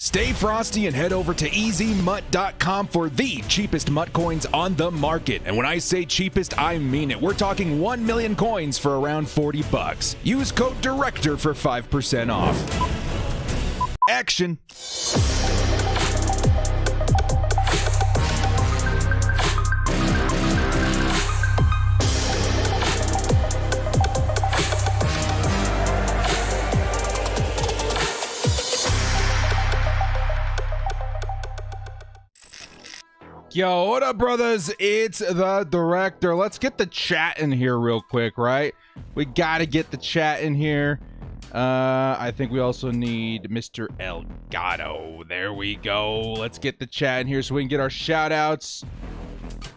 Stay frosty and head over to EasyMut.com for the cheapest MUT coins on the market. And when I say cheapest, I mean it. We're talking 1 million coins for around $40. Use code DIRECTOR for 5% off. Action. Yo, what up, brothers? It's the director. Let's get the chat in here real quick, right? We gotta get the chat in here. I think we also need Mr. Elgato. There we go. Let's get the chat in here so we can get our shout outs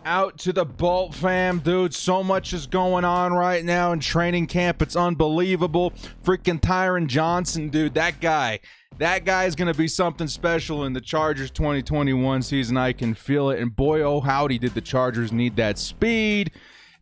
out to the Bolt fam. Dude, so much is going on right now in training camp. It's unbelievable. Freaking Tyron Johnson, dude, that guy is going to be something special in the Chargers 2021 season. I can feel it. And boy, oh howdy, did the Chargers need that speed,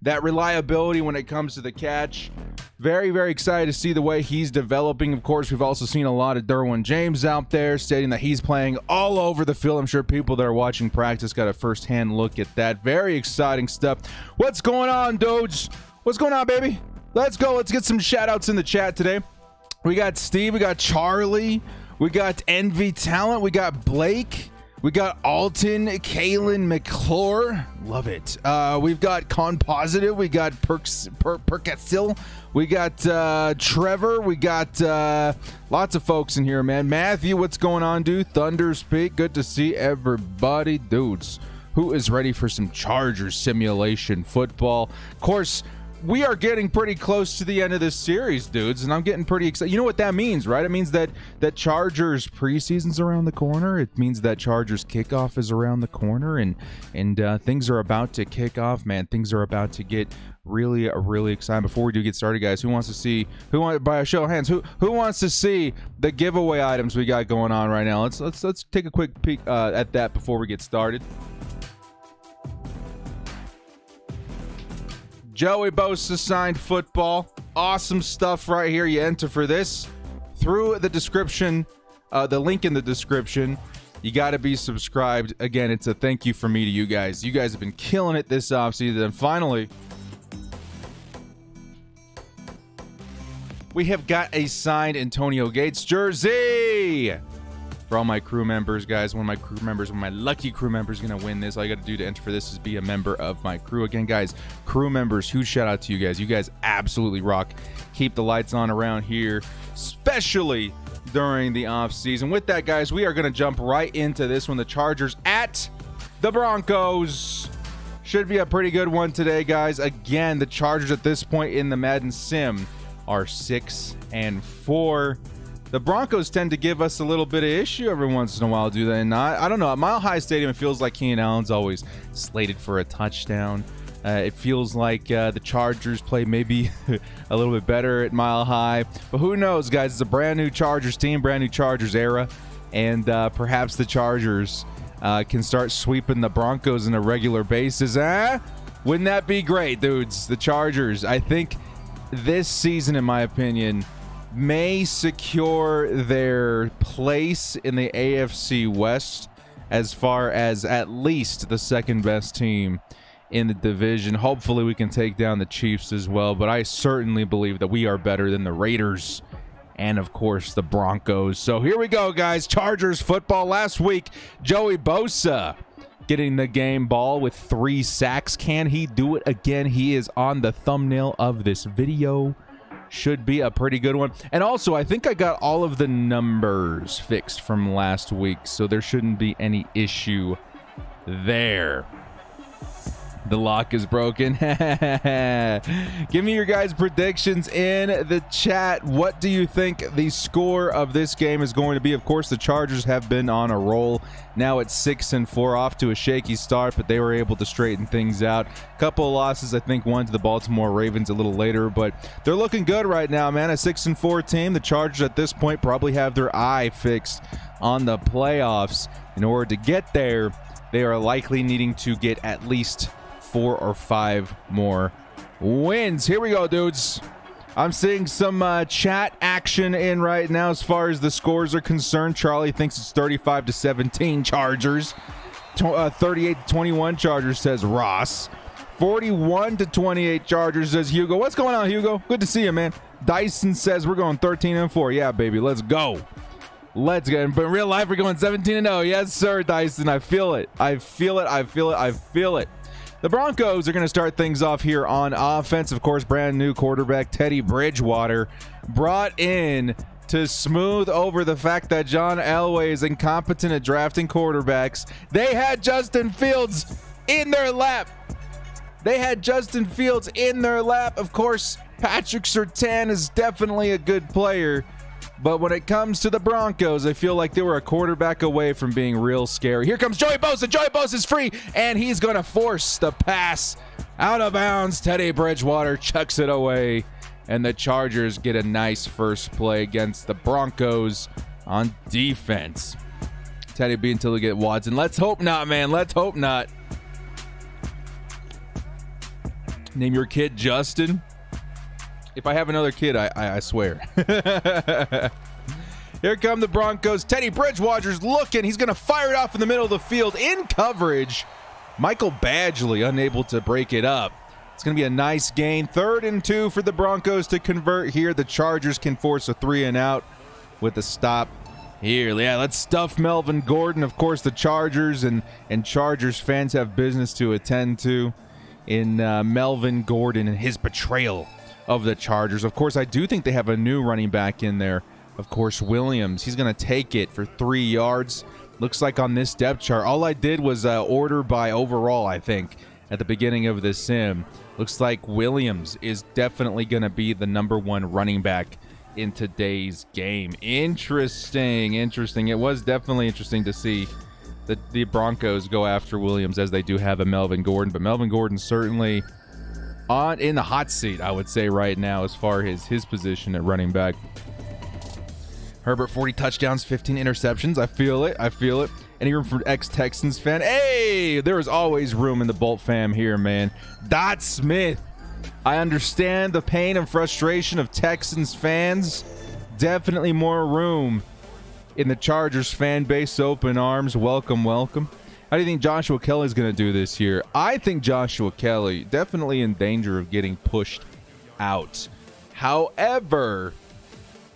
that reliability when it comes to the catch. Very, very excited to see the way he's developing. Of course, we've also seen a lot of Derwin James out there stating that he's playing all over the field. I'm sure people that are watching practice got a first-hand look at that. Very exciting stuff. What's going on, dudes? What's going on, baby? Let's go. Let's get some shout-outs in the chat today. We got Steve. We got Charlie. We got Envy Talent. We got Blake. We got Alton, Kalen McClure. Love it. We've got Con Positive. We got Perketsil. We got Trevor. We got lots of folks in here, man. Matthew, what's going on, dude? Thunderspeak. Good to see everybody. Dudes, who is ready for some Chargers simulation football? Of course, we are getting pretty close to the end of this series, dudes, and I'm getting pretty excited. You know what that means, right? It means that Chargers preseason's around the corner. It means that Chargers kickoff is around the corner, and things are about to kick off, man. Things are about to get really exciting. Before we do get started, guys, by a show of hands, who wants to see the giveaway items we got going on right now? Let's take a quick peek at that before we get started. Joey Bosa signed football. Awesome stuff right here. You enter for this through the description, the link in the description. You got to be subscribed. Again, it's a thank you from me to you guys. You guys have been killing it this offseason. And finally, we have got a signed Antonio Gates jersey. For all my crew members, guys, one of my lucky crew members is going to win this. All you got to do to enter for this is be a member of my crew. Again, guys, crew members, huge shout out to you guys. You guys absolutely rock. Keep the lights on around here, especially during the off season. With that, guys, we are going to jump right into this one. The Chargers at the Broncos. Should be a pretty good one today, guys. Again, the Chargers at this point in the Madden sim are 6-4. The Broncos tend to give us a little bit of issue every once in a while, do they not? I don't know. At Mile High Stadium, it feels like Keenan Allen's always slated for a touchdown. It feels like the Chargers play maybe a little bit better at Mile High. But who knows, guys? It's a brand new Chargers team, brand new Chargers era. And perhaps the Chargers can start sweeping the Broncos on a regular basis. Wouldn't that be great, dudes? The Chargers, I think this season, in my opinion, may secure their place in the AFC West as far as at least the second best team in the division. Hopefully we can take down the Chiefs as well, but I certainly believe that we are better than the Raiders and, of course, the Broncos. So here we go, guys. Chargers football. Last week, Joey Bosa getting the game ball with 3 sacks. Can he do it again? He is on the thumbnail of this video. Should be a pretty good one. And also, I think I got all of the numbers fixed from last week, so there shouldn't be any issue there. The lock is broken. Give me your guys' predictions in the chat. What do you think the score of this game is going to be? Of course, the Chargers have been on a roll. Now it's 6-4, off to a shaky start, but they were able to straighten things out. Couple of losses, I think one to the Baltimore Ravens a little later, but they're looking good right now, man. A 6-4 team. The Chargers at this point probably have their eye fixed on the playoffs. In order to get there, they are likely needing to get at least 4 or 5 more wins. Here we go, dudes. I'm seeing some chat action in right now as far as the scores are concerned. Charlie thinks it's 35-17 Chargers. 38-21 Chargers, says Ross. 41-28 Chargers, says Hugo. What's going on, Hugo? Good to see you, man. Dyson says we're going 13-4. Yeah, baby, let's go. Let's go. But in real life, we're going 17-0. Yes, sir, Dyson. I feel it. I feel it. I feel it. I feel it. The Broncos are going to start things off here on offense. Of course, brand new quarterback Teddy Bridgewater brought in to smooth over the fact that John Elway is incompetent at drafting quarterbacks. They had Justin Fields in their lap. Of course, Patrick Surtain is definitely a good player. But when it comes to the Broncos, I feel like they were a quarterback away from being real scary. Here comes Joey Bosa. Joey Bosa's free, and he's going to force the pass out of bounds. Teddy Bridgewater chucks it away, and the Chargers get a nice first play against the Broncos on defense. Teddy B until they get Watson. Let's hope not, man. Let's hope not. Name your kid Justin. If I have another kid, I swear. Here come the Broncos. Teddy Bridgewater's looking. He's going to fire it off in the middle of the field in coverage. Michael Badgley unable to break it up. It's going to be a nice gain. 3rd and 2 for the Broncos to convert here. The Chargers can force a 3 and out with a stop here. Yeah, let's stuff Melvin Gordon. Of course, the Chargers and Chargers fans have business to attend to in Melvin Gordon and his betrayal of the Chargers. Of course, I do think they have a new running back in there. Of course, Williams. He's going to take it for 3 yards. Looks like on this depth chart, all I did was order by overall, I think, at the beginning of this sim. Looks like Williams is definitely going to be the #1 running back in today's game. Interesting. It was definitely interesting to see the Broncos go after Williams, as they do have a Melvin Gordon. But Melvin Gordon certainly in the hot seat, I would say, right now as far as his position at running back. Herbert, 40 touchdowns, 15 interceptions. I feel it. Any room for ex-Texans fan? Hey, there is always room in the Bolt fam here, man. Dot Smith. I understand the pain and frustration of Texans fans. Definitely more room in the Chargers fan base. Open arms. Welcome. How do you think Joshua Kelly's going to do this year? I think Joshua Kelly definitely in danger of getting pushed out. However,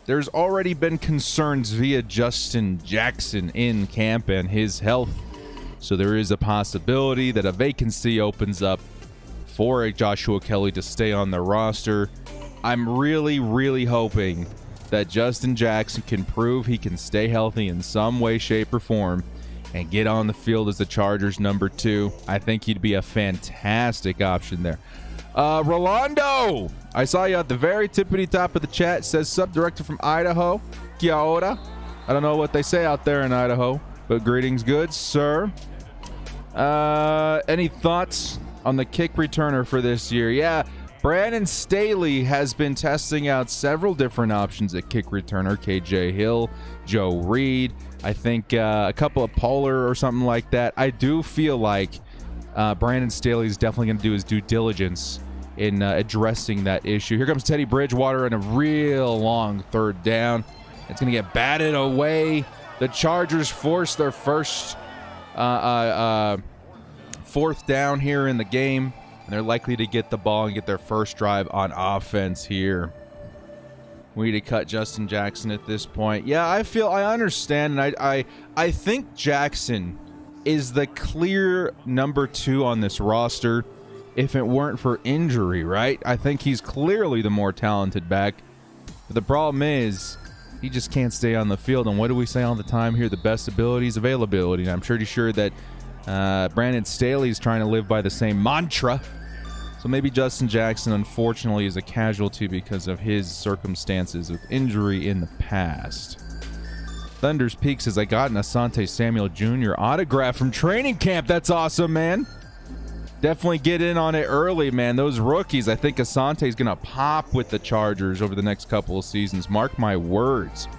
there's already been concerns via Justin Jackson in camp and his health. So there is a possibility that a vacancy opens up for a Joshua Kelly to stay on the roster. I'm really hoping that Justin Jackson can prove he can stay healthy in some way, shape, or form and get on the field as the Chargers #2. I think he'd be a fantastic option there. Rolando, I saw you at the very tippity top of the chat. It says sub-director from Idaho. Kia ora. I don't know what they say out there in Idaho, but greetings, good sir. Any thoughts on the kick returner for this year? Yeah, Brandon Staley has been testing out several different options at kick returner. KJ Hill, Joe Reed, I think a couple of Polar or something like that. I do feel like Brandon Staley is definitely going to do his due diligence in addressing that issue. Here comes Teddy Bridgewater in a real long 3rd down. It's going to get batted away. The Chargers force their first 4th down here in the game, and they're likely to get the ball and get their first drive on offense here. We need to cut Justin Jackson at this point. Yeah, I understand, and I think Jackson is the clear #2 on this roster if it weren't for injury, right? I think he's clearly the more talented back. But the problem is he just can't stay on the field. And what do we say all the time here? The best ability is availability. And I'm pretty sure that Brandon Staley is trying to live by the same mantra. So maybe Justin Jackson, unfortunately, is a casualty because of his circumstances with injury in the past. Thunder's Peak says, I got an Asante Samuel Jr. autograph from training camp. That's awesome, man. Definitely get in on it early, man. Those rookies, I think Asante's going to pop with the Chargers over the next couple of seasons. Mark my words.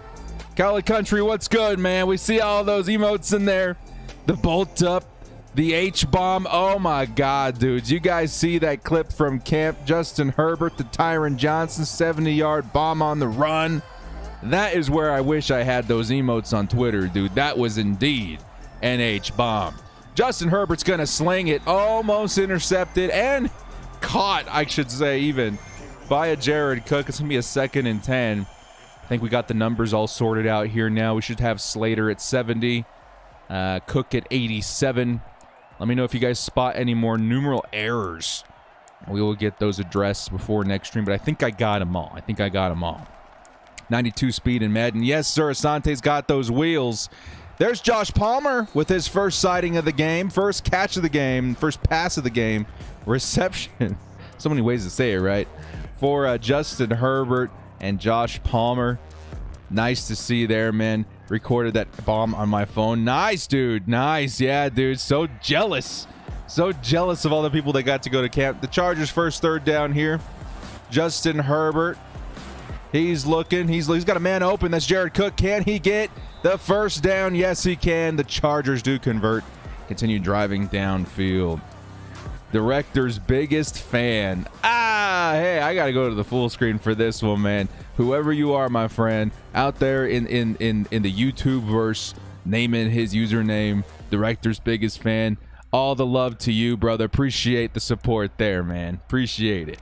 Cali Country, what's good, man? We see all those emotes in there. The Bolt Up The H-bomb. Oh, my God, dudes. You guys see that clip from camp? Justin Herbert to Tyron Johnson, 70-yard bomb on the run. That is where I wish I had those emotes on Twitter, dude. That was indeed an H-bomb. Justin Herbert's going to sling it. Almost intercepted and caught, I should say, even by a Jared Cook. It's going to be a 2nd and 10. I think we got the numbers all sorted out here now. We should have Slater at 70, Cook at 87. Let me know if you guys spot any more numeral errors. We will get those addressed before next stream, but I think I got them all. 92 speed in Madden. Yes, sir. Asante's got those wheels. There's Josh Palmer with his first sighting of the game, first catch of the game, first pass of the game, reception. So many ways to say it, right? For Justin Herbert and Josh Palmer. Nice to see there, man. Recorded that bomb on my phone. Nice, dude. Nice. Yeah, dude. So jealous. So jealous of all the people that got to go to camp. The Chargers' first 3rd down here. Justin Herbert. He's looking. He's got a man open. That's Jared Cook. Can he get the first down? Yes, he can. The Chargers do convert. Continue driving downfield. Director's biggest fan. Hey, I got to go to the full screen for this one, man. Whoever you are, my friend, out there in the YouTube verse, naming his username, Director's biggest fan. All the love to you, brother. Appreciate the support there, man. Appreciate it.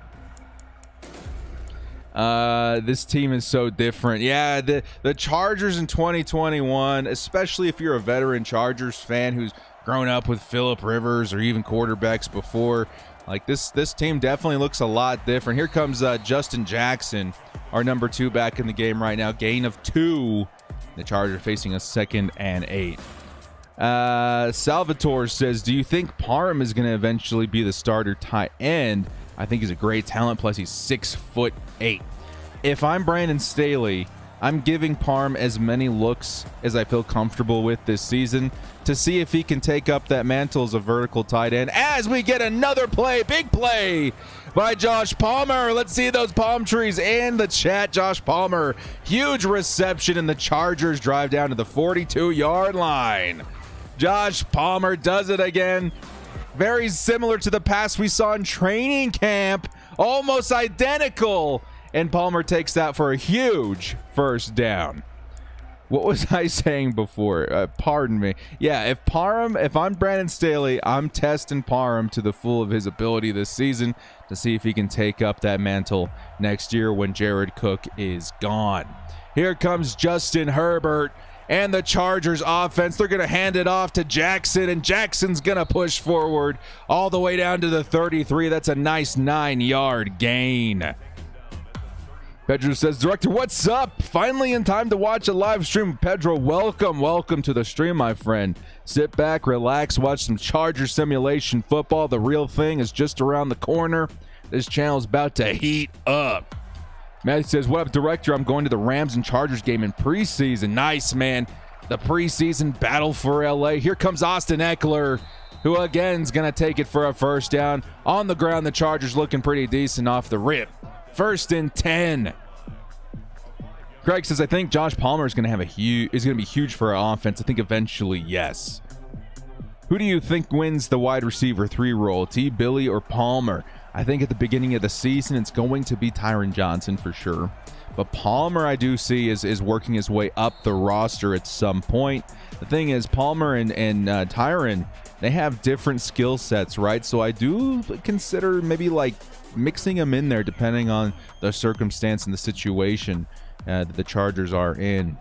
This team is so different. Yeah, the Chargers in 2021, especially if you're a veteran Chargers fan who's grown up with Phillip Rivers or even quarterbacks before, like this team definitely looks a lot different. Here comes Justin Jackson, our number 2 back in the game right now. Gain of 2. The Chargers facing a 2nd and 8. Salvatore says, do you think Parham is going to eventually be the starter tight end? I think he's a great talent, plus he's 6'8". If I'm Brandon Staley, I'm giving Parham as many looks as I feel comfortable with this season to see if he can take up that mantle as a vertical tight end. As we get another play, big play by Josh Palmer. Let's see those palm trees in the chat. Josh Palmer, huge reception, and the Chargers drive down to the 42-yard line. Josh Palmer does it again. Very similar to the pass we saw in training camp. Almost identical. And Palmer takes that for a huge first down. What was I saying before? Pardon me. Yeah, if I'm Brandon Staley, I'm testing Parham to the full of his ability this season to see if he can take up that mantle next year when Jared Cook is gone. Here comes Justin Herbert and the Chargers offense. They're going to hand it off to Jackson, and Jackson's going to push forward all the way down to the 33. That's a nice 9-yard gain. Pedro says, Director, what's up? Finally in time to watch a live stream. Pedro, welcome to the stream, my friend. Sit back, relax, watch some Charger simulation football. The real thing is just around the corner. This channel is about to heat up. Matthew says, what up, Director? I'm going to the Rams and Chargers game in preseason. Nice, man. The preseason battle for LA. Here comes Austin Eckler, who again is going to take it for a first down. On the ground, the Chargers looking pretty decent off the rip. 1st and 10. Craig says, I think Josh Palmer is going to be huge for our offense. I think eventually, yes. Who do you think wins the wide receiver 3 role? T. Billy or Palmer? I think at the beginning of the season, it's going to be Tyron Johnson for sure. But Palmer, I do see, is working his way up the roster at some point. The thing is, Palmer and Tyron, they have different skill sets, right? So I do consider maybe like mixing them in there depending on the circumstance and the situation that the Chargers are in.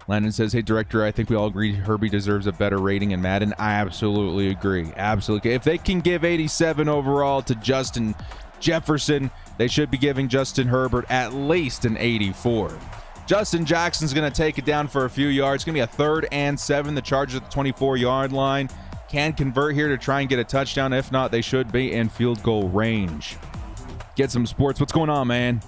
Landon says, hey, Director, I think we all agree Herbie deserves a better rating in Madden. I absolutely agree. Absolutely. If they can give 87 overall to Justin Jefferson, they should be giving Justin Herbert at least an 84. Justin Jackson's going to take it down for a few yards. It's going to be a 3rd and 7. The Chargers at the 24-yard line can convert here to try and get a touchdown. If not, they should be in field goal range. Get some sports. What's going on, man?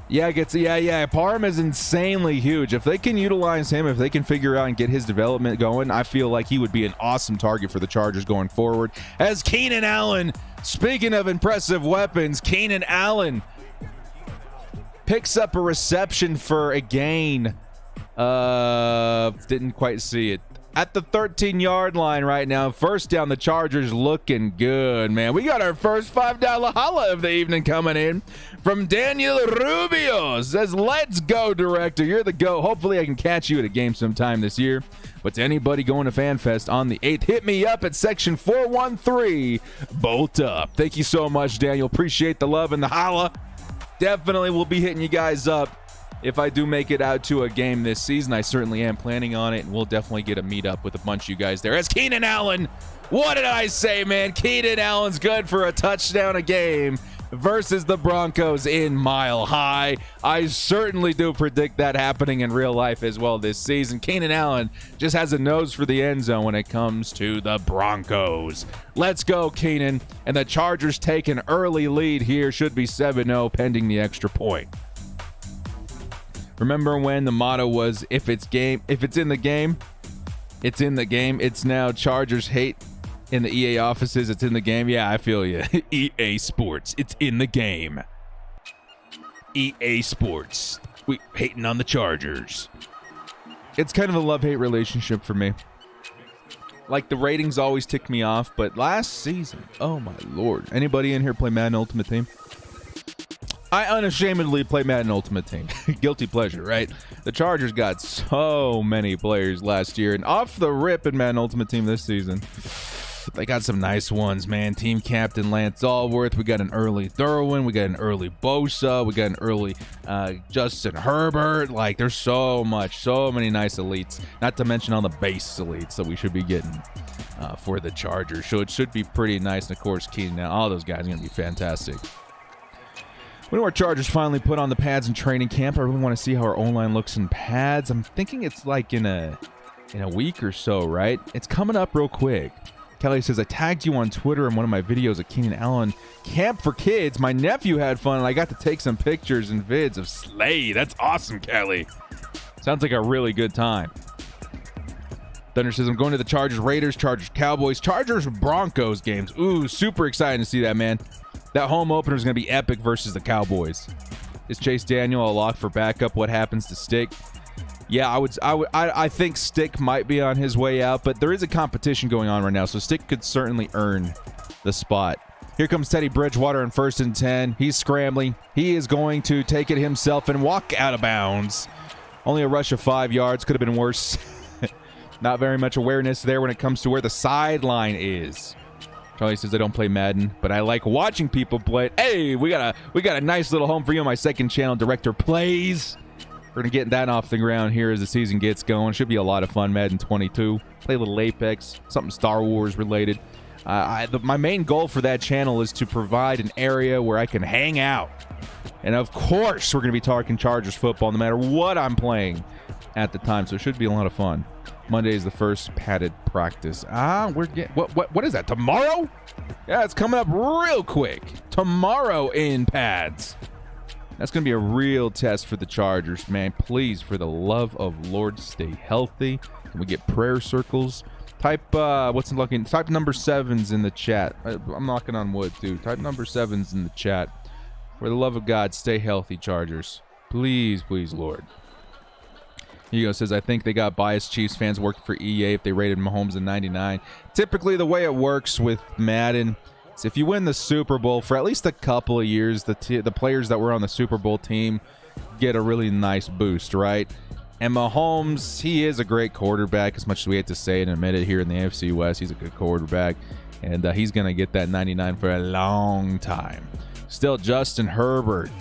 Yeah. Parham is insanely huge. If they can utilize him, if they can figure out and get his development going, I feel like he would be an awesome target for the Chargers going forward. As Keenan Allen, speaking of impressive weapons, Keenan Allen picks up a reception for a gain. Didn't quite see it. at the 13-yard line right now. First down, the Chargers looking good, man. We got our first $5 holla of the evening coming in from Daniel Rubio. Says, let's go, director. You're the go. Hopefully I can catch you at a game sometime this year. But to anybody going to FanFest on the 8th, hit me up at section 413. Bolt up. Thank you so much, Daniel. Appreciate the love and the holla. Definitely will be hitting you guys up. If I do make it out to a game this season, I certainly am planning on it, and we'll definitely get a meetup with a bunch of you guys there. As Keenan Allen, what did I say, man? Keenan Allen's good for a touchdown a game versus the Broncos in Mile High. I certainly do predict that happening in real life as well this season. Keenan Allen just has a nose for the end zone when it comes to the Broncos. Let's go, Keenan. And the Chargers take an early lead here. Should be 7-0 pending the extra point. Remember when the motto was, if it's in the game, it's in the game. It's now Chargers hate in the EA offices. It's in the game. Yeah, I feel you. EA Sports. It's in the game. EA Sports. We hating on the Chargers. It's kind of a love-hate relationship for me. Like, the ratings always tick me off, but last season, oh my lord. Anybody in here play Madden Ultimate Team? I unashamedly play Madden Ultimate Team. Guilty pleasure, right? The Chargers got so many players last year, and off the rip in Madden Ultimate Team this season, they got some nice ones, man. Team captain Lance Allworth. We got an early Thurwin. We got an early Bosa. We got an early Justin Herbert. Like, there's so many nice elites. Not to mention all the base elites that we should be getting for the Chargers. So it should be pretty nice. And, of course, Keenan, now all those guys are going to be fantastic. When our Chargers finally put on the pads in training camp, I really want to see how our O-line looks in pads. I'm thinking it's like in a week or so, right? It's coming up real quick. Kelly says, I tagged you on Twitter in one of my videos at Keenan Allen Camp for Kids. My nephew had fun, and I got to take some pictures and vids of Slay. That's awesome, Kelly. Sounds like a really good time. Thunder says, I'm going to the Chargers Raiders, Chargers Cowboys, Chargers Broncos games. Ooh, super excited to see that, man. That home opener is going to be epic versus the Cowboys. Is Chase Daniel a lock for backup? What happens to Stick? Yeah, I think Stick might be on his way out, but there is a competition going on right now, so Stick could certainly earn the spot. Here comes Teddy Bridgewater on 1st and 10. He's scrambling. He is going to take it himself and walk out of bounds. Only a rush of 5 yards. Could have been worse. Not very much awareness there when it comes to where the sideline is. Charlie says, I don't play Madden, but I like watching people play it. Hey, we got a nice little home for you on my second channel, Director Plays. We're going to get that off the ground here as the season gets going. Should be a lot of fun, Madden 22. Play a little Apex, something Star Wars related. My main goal for that channel is to provide an area where I can hang out. And, of course, we're going to be talking Chargers football no matter what I'm playing at the time, so it should be a lot of fun. Monday is the first padded practice. We're getting what is that? Tomorrow? Yeah, it's coming up real quick. Tomorrow in pads. That's going to be a real test for the Chargers, man. Please, for the love of Lord, stay healthy. Can we get prayer circles? Type Type number 7s in the chat. I'm knocking on wood, too. Type number 7s in the chat. For the love of God, stay healthy, Chargers. Please, please, Lord. Hugo says, I think they got biased Chiefs fans working for EA if they rated Mahomes in 99. Typically, the way it works with Madden is if you win the Super Bowl for at least a couple of years, the players that were on the Super Bowl team get a really nice boost, right? And Mahomes, he is a great quarterback, as much as we hate to say it and admit it here in the AFC West. He's a good quarterback, and he's going to get that 99 for a long time. Still, Justin Herbert.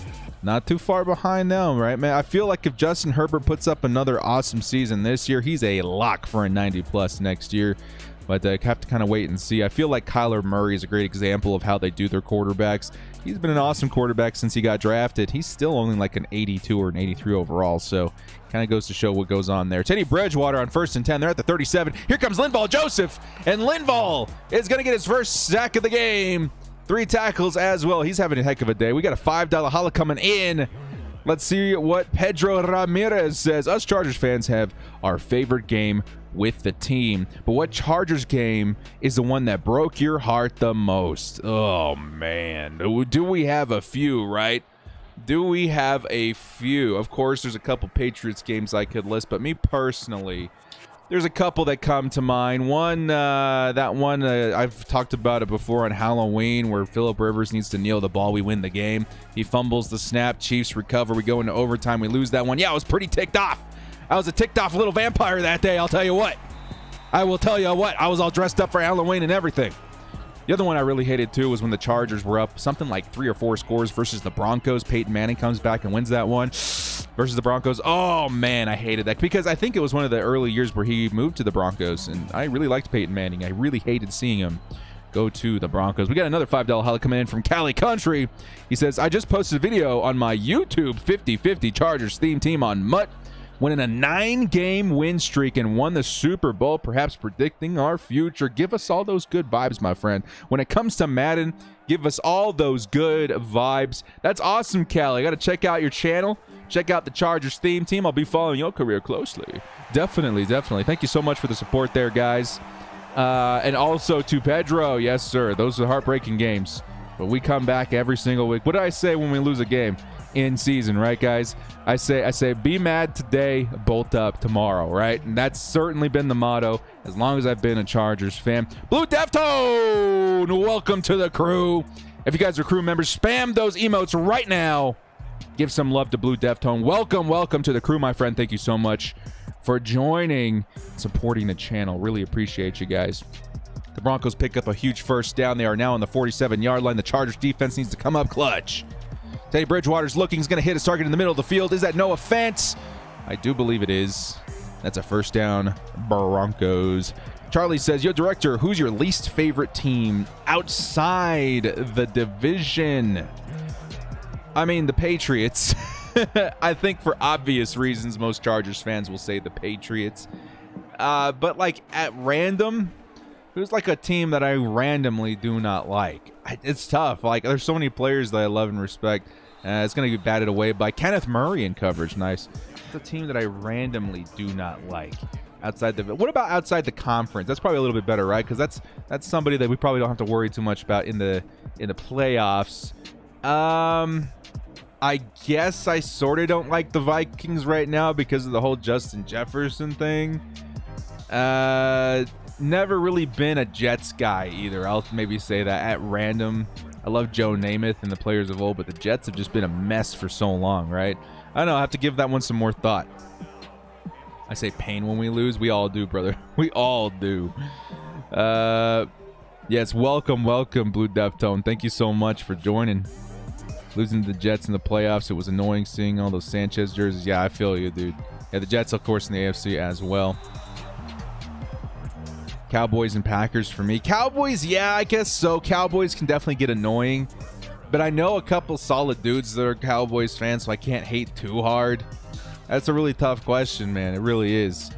Not too far behind them, right, man? I feel like if Justin Herbert puts up another awesome season this year, he's a lock for a 90-plus next year. But I have to kind of wait and see. I feel like Kyler Murray is a great example of how they do their quarterbacks. He's been an awesome quarterback since he got drafted. He's still only like an 82 or an 83 overall, so kind of goes to show what goes on there. Teddy Bridgewater on 1st and 10. They're at the 37. Here comes Linval Joseph, and Linval is going to get his first sack of the game. 3 tackles as well. He's having a heck of a day. We got a $5 holla coming in. Let's see what Pedro Ramirez says. Us Chargers fans have our favorite game with the team, but what Chargers game is the one that broke your heart the most? Oh, man. Do we have a few, right? Do we have a few? Of course, there's a couple Patriots games I could list, but me personally, There's a couple that come to mind. I've talked about it before on Halloween, where Phillip Rivers needs to kneel the ball. We win the game. He fumbles the snap. Chiefs recover. We go into overtime. We lose that one. Yeah, I was pretty ticked off. I was a ticked off little vampire that day, I'll tell you what. I will tell you what. I was all dressed up for Halloween and everything. The other one I really hated, too, was when the Chargers were up something like 3 or 4 scores versus the Broncos. Peyton Manning comes back and wins that one versus the Broncos. Oh, man, I hated that because I think it was one of the early years where he moved to the Broncos, and I really liked Peyton Manning. I really hated seeing him go to the Broncos. We got another $5 holla coming in from Cali Country. He says, I just posted a video on my YouTube 50-50 Chargers theme team on Mutt. Went in a 9-game win streak and won the Super Bowl, perhaps predicting our future. Give us all those good vibes, my friend. When it comes to Madden, give us all those good vibes. That's awesome, Callie. I got to check out your channel. Check out the Chargers theme team. I'll be following your career closely. Definitely, definitely. Thank you so much for the support there, guys. And also to Pedro. Yes, sir. Those are heartbreaking games. But we come back every single week. What did I say when we lose a game? In season, right, guys? I say be mad today, bolt up tomorrow, right? And that's certainly been the motto as long as I've been a Chargers fan. Blue Deftone, welcome to the crew. If you guys are crew members, spam those emotes right now. Give some love to Blue Deftone. Welcome to the crew, my friend. Thank you so much for joining, supporting the channel. Really appreciate you guys. The Broncos pick up a huge first down. They are now on the 47-yard line. The Chargers defense needs to come up clutch. Teddy Bridgewater's looking. He's going to hit his target in the middle of the field. Is that no offense? I do believe it is. That's a first down, Broncos. Charlie says, yo, director, who's your least favorite team outside the division? I mean, the Patriots. I think for obvious reasons, most Chargers fans will say the Patriots. But, like, at random, who's like a team that I randomly do not like? It's tough. Like, there's so many players that I love and respect. It's going to get batted away by Kenneth Murray in coverage. Nice. It's a team that I randomly do not like. Outside the, what about outside the conference? That's probably a little bit better, right? Because that's somebody that we probably don't have to worry too much about in the playoffs. I guess I sort of don't like the Vikings right now because of the whole Justin Jefferson thing. Never really been a Jets guy either. I'll maybe say that at random. I love Joe Namath and the players of old, but the Jets have just been a mess for so long, right? I don't know. I have to give that one some more thought. I say pain when we lose. We all do, brother. We all do. Yes, welcome, Blue Deftone. Thank you so much for joining. Losing to the Jets in the playoffs, it was annoying seeing all those Sanchez jerseys. Yeah, I feel you, dude. Yeah, the Jets, of course, in the AFC as well. Cowboys and Packers for me. Cowboys, yeah, I guess so. Cowboys can definitely get annoying. But I know a couple solid dudes that are Cowboys fans, so I can't hate too hard. That's a really tough question, man. It really is.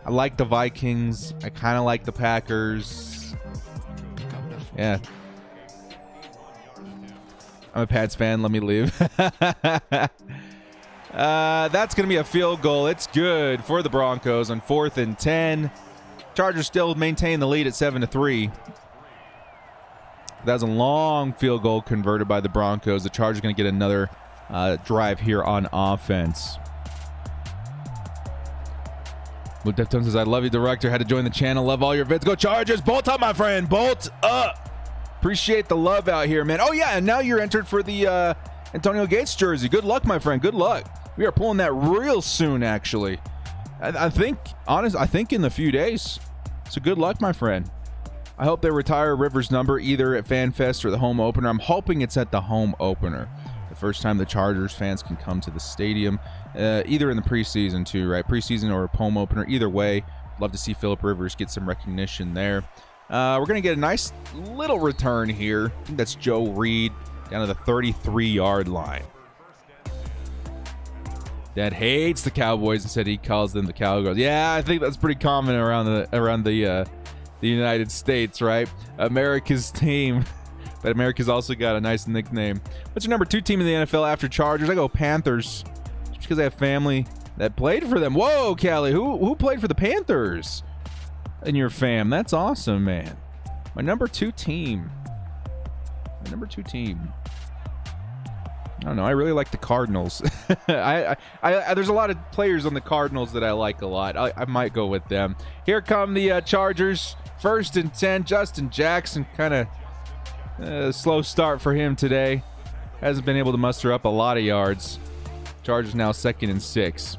I like the Vikings. I kind of like the Packers. Yeah. I'm a Pats fan. Let me leave. That's going to be a field goal. It's good for the Broncos on 4th and 10. Chargers still maintain the lead at 7-3. That was a long field goal converted by the Broncos. The Chargers going to get another drive here on offense. Luke Defton says, I love you, director. Had to join the channel. Love all your vids. Go Chargers. Bolt up, my friend. Bolt up. Appreciate the love out here, man. Oh, yeah, and now you're entered for the Antonio Gates jersey. Good luck, my friend. Good luck. We are pulling that real soon, actually. I think in a few days. So good luck, my friend. I hope they retire Rivers' number either at FanFest or the home opener. I'm hoping it's at the home opener. The first time the Chargers fans can come to the stadium, either in the preseason too, right? Preseason or home opener. Either way, love to see Phillip Rivers get some recognition there. We're going to get a nice little return here. I think that's Joe Reed down to the 33-yard line. Dad hates the Cowboys and said he calls them the Cowgirls. Yeah, I think that's pretty common around the United States, right? America's team. But America's also got a nice nickname. What's your number 2 team in the NFL after Chargers? I go Panthers. Just because I have family that played for them. Whoa, Callie. Who played for the Panthers in your fam? That's awesome, man. My number 2 team. don't know. I really like the Cardinals. There's a lot of players on the Cardinals that I like a lot. I might go with them. Here come the Chargers. 1st and 10. Justin Jackson, kind of slow start for him today. Hasn't been able to muster up a lot of yards. Chargers now 2nd and 6.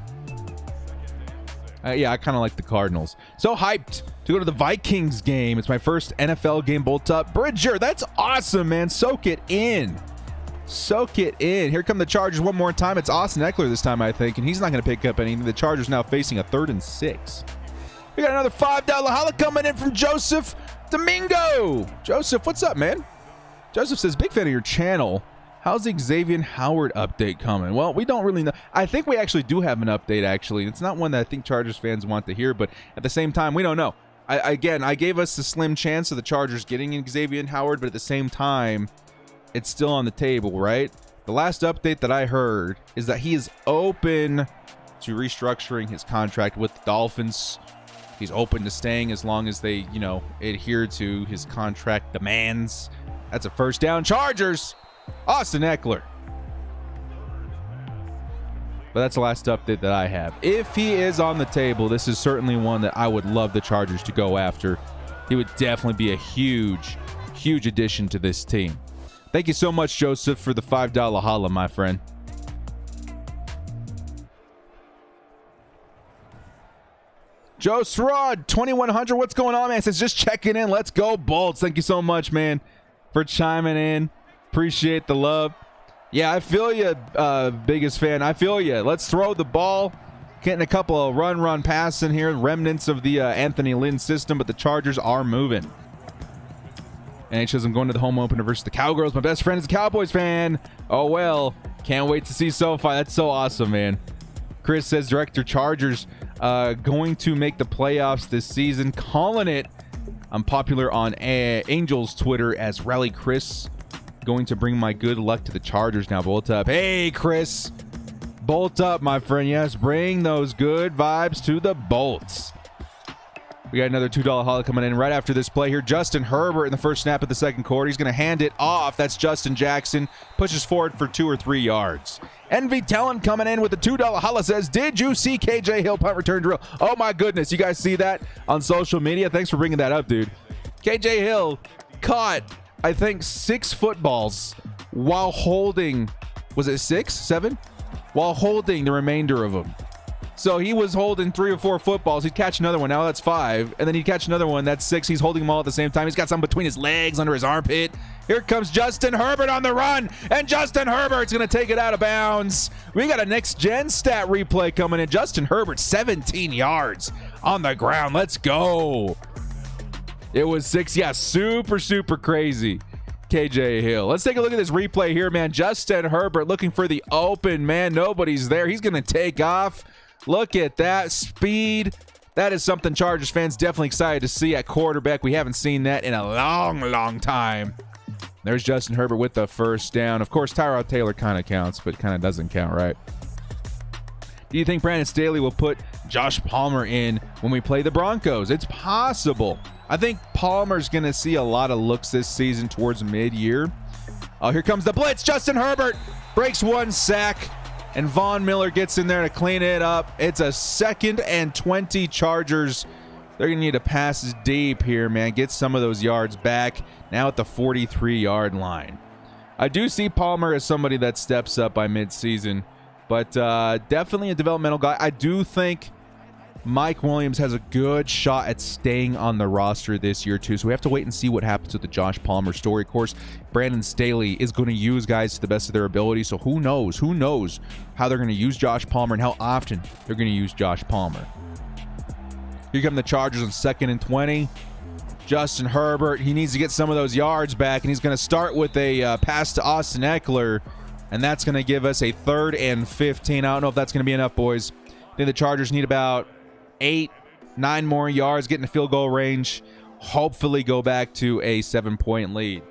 Yeah, I kind of like the Cardinals. So hyped to go to the Vikings game. It's my first NFL game. Bolt up. Bridger, that's awesome, man. Soak it in. Soak it in. Here come the Chargers one more time. It's Austin Eckler this time, I think, and he's not going to pick up anything. The Chargers now facing a 3rd and 6. We got another $5 holla coming in from Joseph Domingo. Joseph, what's up, man? Joseph says, big fan of your channel. How's the Xavier Howard update coming? Well, we don't really know. I think we actually do have an update, actually. It's not one that I think Chargers fans want to hear, but at the same time, we don't know. I gave us a slim chance of the Chargers getting in Xavier Howard, but at the same time, it's still on the table, right? The last update that I heard is that he is open to restructuring his contract with the Dolphins. He's open to staying as long as they, adhere to his contract demands. That's a 1st down. Chargers! Austin Eckler. But that's the last update that I have. If he is on the table, this is certainly one that I would love the Chargers to go after. He would definitely be a huge, huge addition to this team. Thank you so much, Joseph, for the $5 holla, my friend. Joe Srod, 2100. What's going on, man? Says just checking in. Let's go, Bolts. Thank you so much, man, for chiming in. Appreciate the love. Yeah, I feel you, biggest fan. I feel you. Let's throw the ball. Getting a couple of run pass in here. Remnants of the Anthony Lynn system, but the Chargers are moving. And it says I'm going to the home opener versus the Cowgirls. My best friend is a Cowboys fan. Oh, well. Can't wait to see SoFi. That's so awesome, man. Chris says Director Chargers going to make the playoffs this season. Calling it. I'm popular on Angels Twitter as Rally Chris. Going to bring my good luck to the Chargers now. Bolt up. Hey, Chris. Bolt up, my friend. Yes, bring those good vibes to the Bolts. We got another $2 holla coming in right after this play here. Justin Herbert in the first snap of the 2nd quarter. He's going to hand it off. That's Justin Jackson. Pushes forward for 2 or 3 yards. Envy Tellin coming in with the $2 holla says, did you see KJ Hill punt return drill? Oh, my goodness. You guys see that on social media? Thanks for bringing that up, dude. KJ Hill caught, I think, 6 footballs while holding, was it 6, 7? While holding the remainder of them. So he was holding 3 or 4 footballs. He'd catch another one. Now that's 5. And then he'd catch another one. That's 6. He's holding them all at the same time. He's got some between his legs, under his armpit. Here comes Justin Herbert on the run. And Justin Herbert's going to take it out of bounds. We got a next-gen stat replay coming in. Justin Herbert, 17 yards on the ground. Let's go. It was 6. Yeah, super, super crazy. KJ Hill. Let's take a look at this replay here, man. Justin Herbert looking for the open man. Nobody's there. He's going to take off. Look at that speed. That is something Chargers fans definitely excited to see at quarterback. We haven't seen that in a long, long time. There's Justin Herbert with the 1st down. Of course, Tyrod Taylor kind of counts, but kind of doesn't count, right? Do you think Brandon Staley will put Josh Palmer in when we play the Broncos? It's possible. I think Palmer's going to see a lot of looks this season towards mid-year. Oh, here comes the blitz. Justin Herbert breaks 1 sack. And Von Miller gets in there to clean it up. It's a 2nd and 20 Chargers. They're going to need to pass deep here, man. Get some of those yards back. Now at the 43-yard line. I do see Palmer as somebody that steps up by midseason. But definitely a developmental guy. I do think Mike Williams has a good shot at staying on the roster this year, too. So we have to wait and see what happens with the Josh Palmer story. Of course, Brandon Staley is going to use guys to the best of their ability. So who knows? Who knows how they're going to use Josh Palmer and how often they're going to use Josh Palmer. Here come the Chargers on 2nd and 20. Justin Herbert, he needs to get some of those yards back, and he's going to start with a pass to Austin Eckler, and that's going to give us a 3rd and 15. I don't know if that's going to be enough, boys. I think the Chargers need about 8, 9 more yards, get in the field goal range, hopefully go back to a 7-point lead.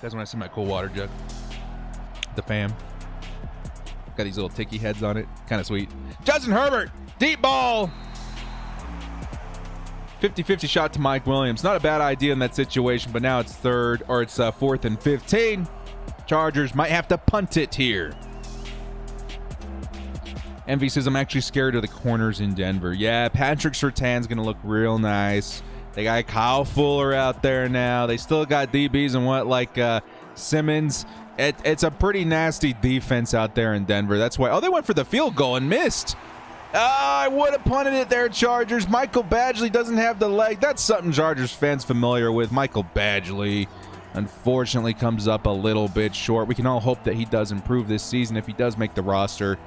That's when I see my cool water jug. The fam. Got these little ticky heads on it. Kind of sweet. Justin Herbert, deep ball. 50-50 shot to Mike Williams. Not a bad idea in that situation, but now it's 4th and 15. Chargers might have to punt it here. Envy says, I'm actually scared of the corners in Denver. Yeah, Patrick Surtain's going to look real nice. They got Kyle Fuller out there now. They still got DBs and Simmons. It's a pretty nasty defense out there in Denver. That's why. Oh, they went for the field goal and missed. I would have punted it there, Chargers. Michael Badgley doesn't have the leg. That's something Chargers fans familiar with. Michael Badgley, unfortunately, comes up a little bit short. We can all hope that he does improve this season if he does make the roster.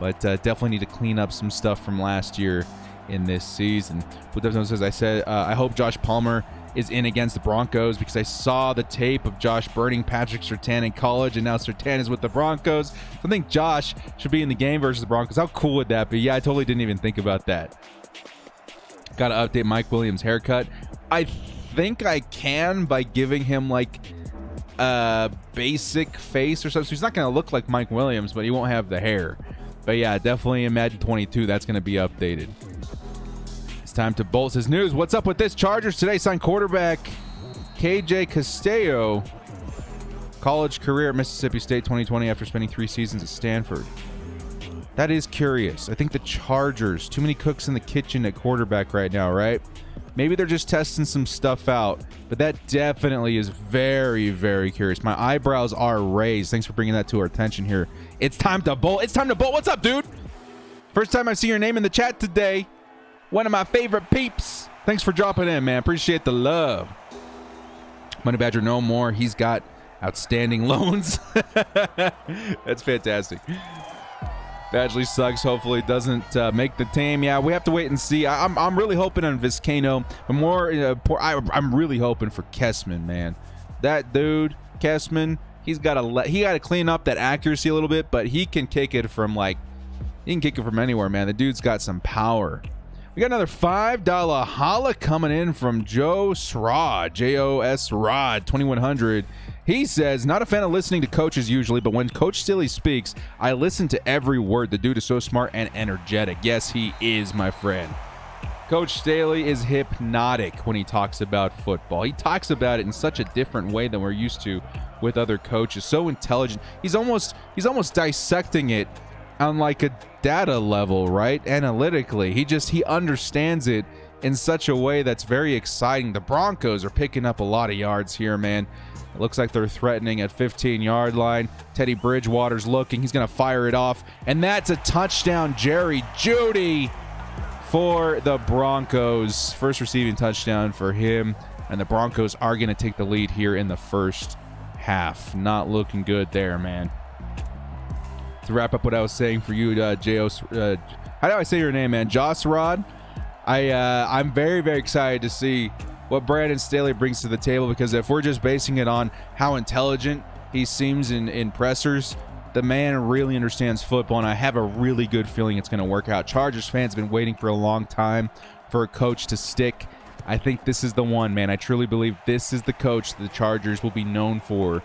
But definitely need to clean up some stuff from last year in this season. But Devin says, I hope Josh Palmer is in against the Broncos because I saw the tape of Josh burning Patrick Surtain in college, and now Surtain is with the Broncos. So I think Josh should be in the game versus the Broncos. How cool would that be? Yeah, I totally didn't even think about that. Got to update Mike Williams' haircut. I think I can by giving him like a basic face or something. So he's not going to look like Mike Williams, but he won't have the hair. But yeah, definitely in Madden 22, that's going to be updated. It's time to bolt his news. What's up with this? Chargers today signed quarterback KJ Castillo. College career at Mississippi State 2020 after spending 3 seasons at Stanford. That is curious. I think the Chargers, too many cooks in the kitchen at quarterback right now, right? Maybe they're just testing some stuff out, but that definitely is very, very curious. My eyebrows are raised. Thanks for bringing that to our attention here. It's time to bolt. It's time to bolt. What's up, dude? First time I see your name in the chat today. One of my favorite peeps. Thanks for dropping in, man. Appreciate the love. Money Badger no more. He's got outstanding loans. That's fantastic. Badgley sucks. Hopefully doesn't make the team. Yeah, we have to wait and see. I'm really hoping on Vizcaino, but more. I'm really hoping for Kessman, man. That dude, Kessman, he got to clean up that accuracy a little bit, but he can kick it from anywhere, man. The dude's got some power. We got another $5 holla coming in from Joe Srod, J-O-S Rod 2100. He says, not a fan of listening to coaches usually, but when Coach Staley speaks, I listen to every word. The dude is so smart and energetic. Yes, he is, my friend. Coach Staley is hypnotic when he talks about football. He talks about it in such a different way than we're used to with other coaches. So intelligent. He's almost dissecting it on like a data level, right? Analytically. He understands it in such a way that's very exciting. The Broncos are picking up a lot of yards here, man. It looks like they're threatening at 15-yard line. Teddy Bridgewater's looking. He's going to fire it off. And that's a touchdown, Jerry Jeudy, for the Broncos. First receiving touchdown for him. And the Broncos are going to take the lead here in the first half. Not looking good there, man. To wrap up what I was saying for you, J.O. How do I say your name, man? Joss Rod. I'm very, very excited to see what Brandon Staley brings to the table, because if we're just basing it on how intelligent he seems in pressers, the man really understands football, and I have a really good feeling it's going to work out. Chargers fans have been waiting for a long time for a coach to stick. I think this is the one, man. I truly believe this is the coach the Chargers will be known for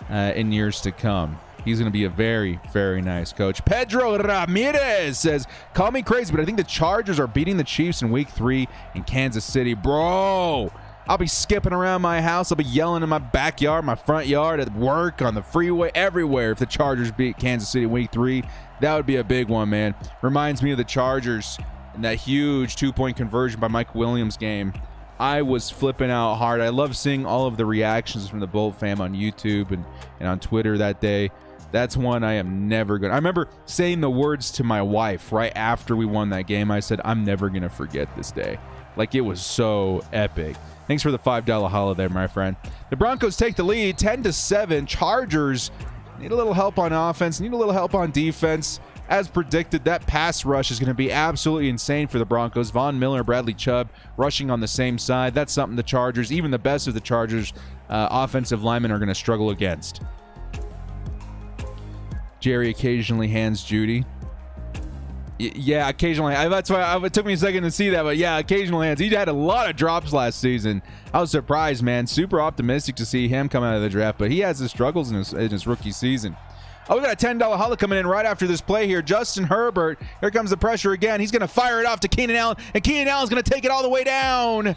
in years to come. He's going to be a very, very nice coach. Pedro Ramirez says, call me crazy, but I think the Chargers are beating the Chiefs in Week 3 in Kansas City. Bro, I'll be skipping around my house. I'll be yelling in my backyard, my front yard, at work, on the freeway, everywhere if the Chargers beat Kansas City in Week 3. That would be a big one, man. Reminds me of the Chargers and that huge 2-point conversion by Mike Williams game. I was flipping out hard. I love seeing all of the reactions from the Bolt fam on YouTube and on Twitter that day. That's one I am never going to. I remember saying the words to my wife right after we won that game. I said, I'm never going to forget this day. Like, it was so epic. Thanks for the $5 holla there, my friend. The Broncos take the lead 10-7. Chargers need a little help on offense, need a little help on defense. As predicted, that pass rush is going to be absolutely insane for the Broncos. Von Miller, Bradley Chubb rushing on the same side. That's something the Chargers, even the best of the Chargers offensive linemen, are going to struggle against. Jerry occasionally hands Jeudy. Yeah, occasionally. That's why it took me a second to see that, but yeah, occasional hands. He had a lot of drops last season. I was surprised, man. Super optimistic to see him come out of the draft, but he has his struggles in his rookie season. Oh, we got a $10 holla coming in right after this play here. Justin Herbert. Here comes the pressure again. He's going to fire it off to Keenan Allen, and Keenan Allen's going to take it all the way down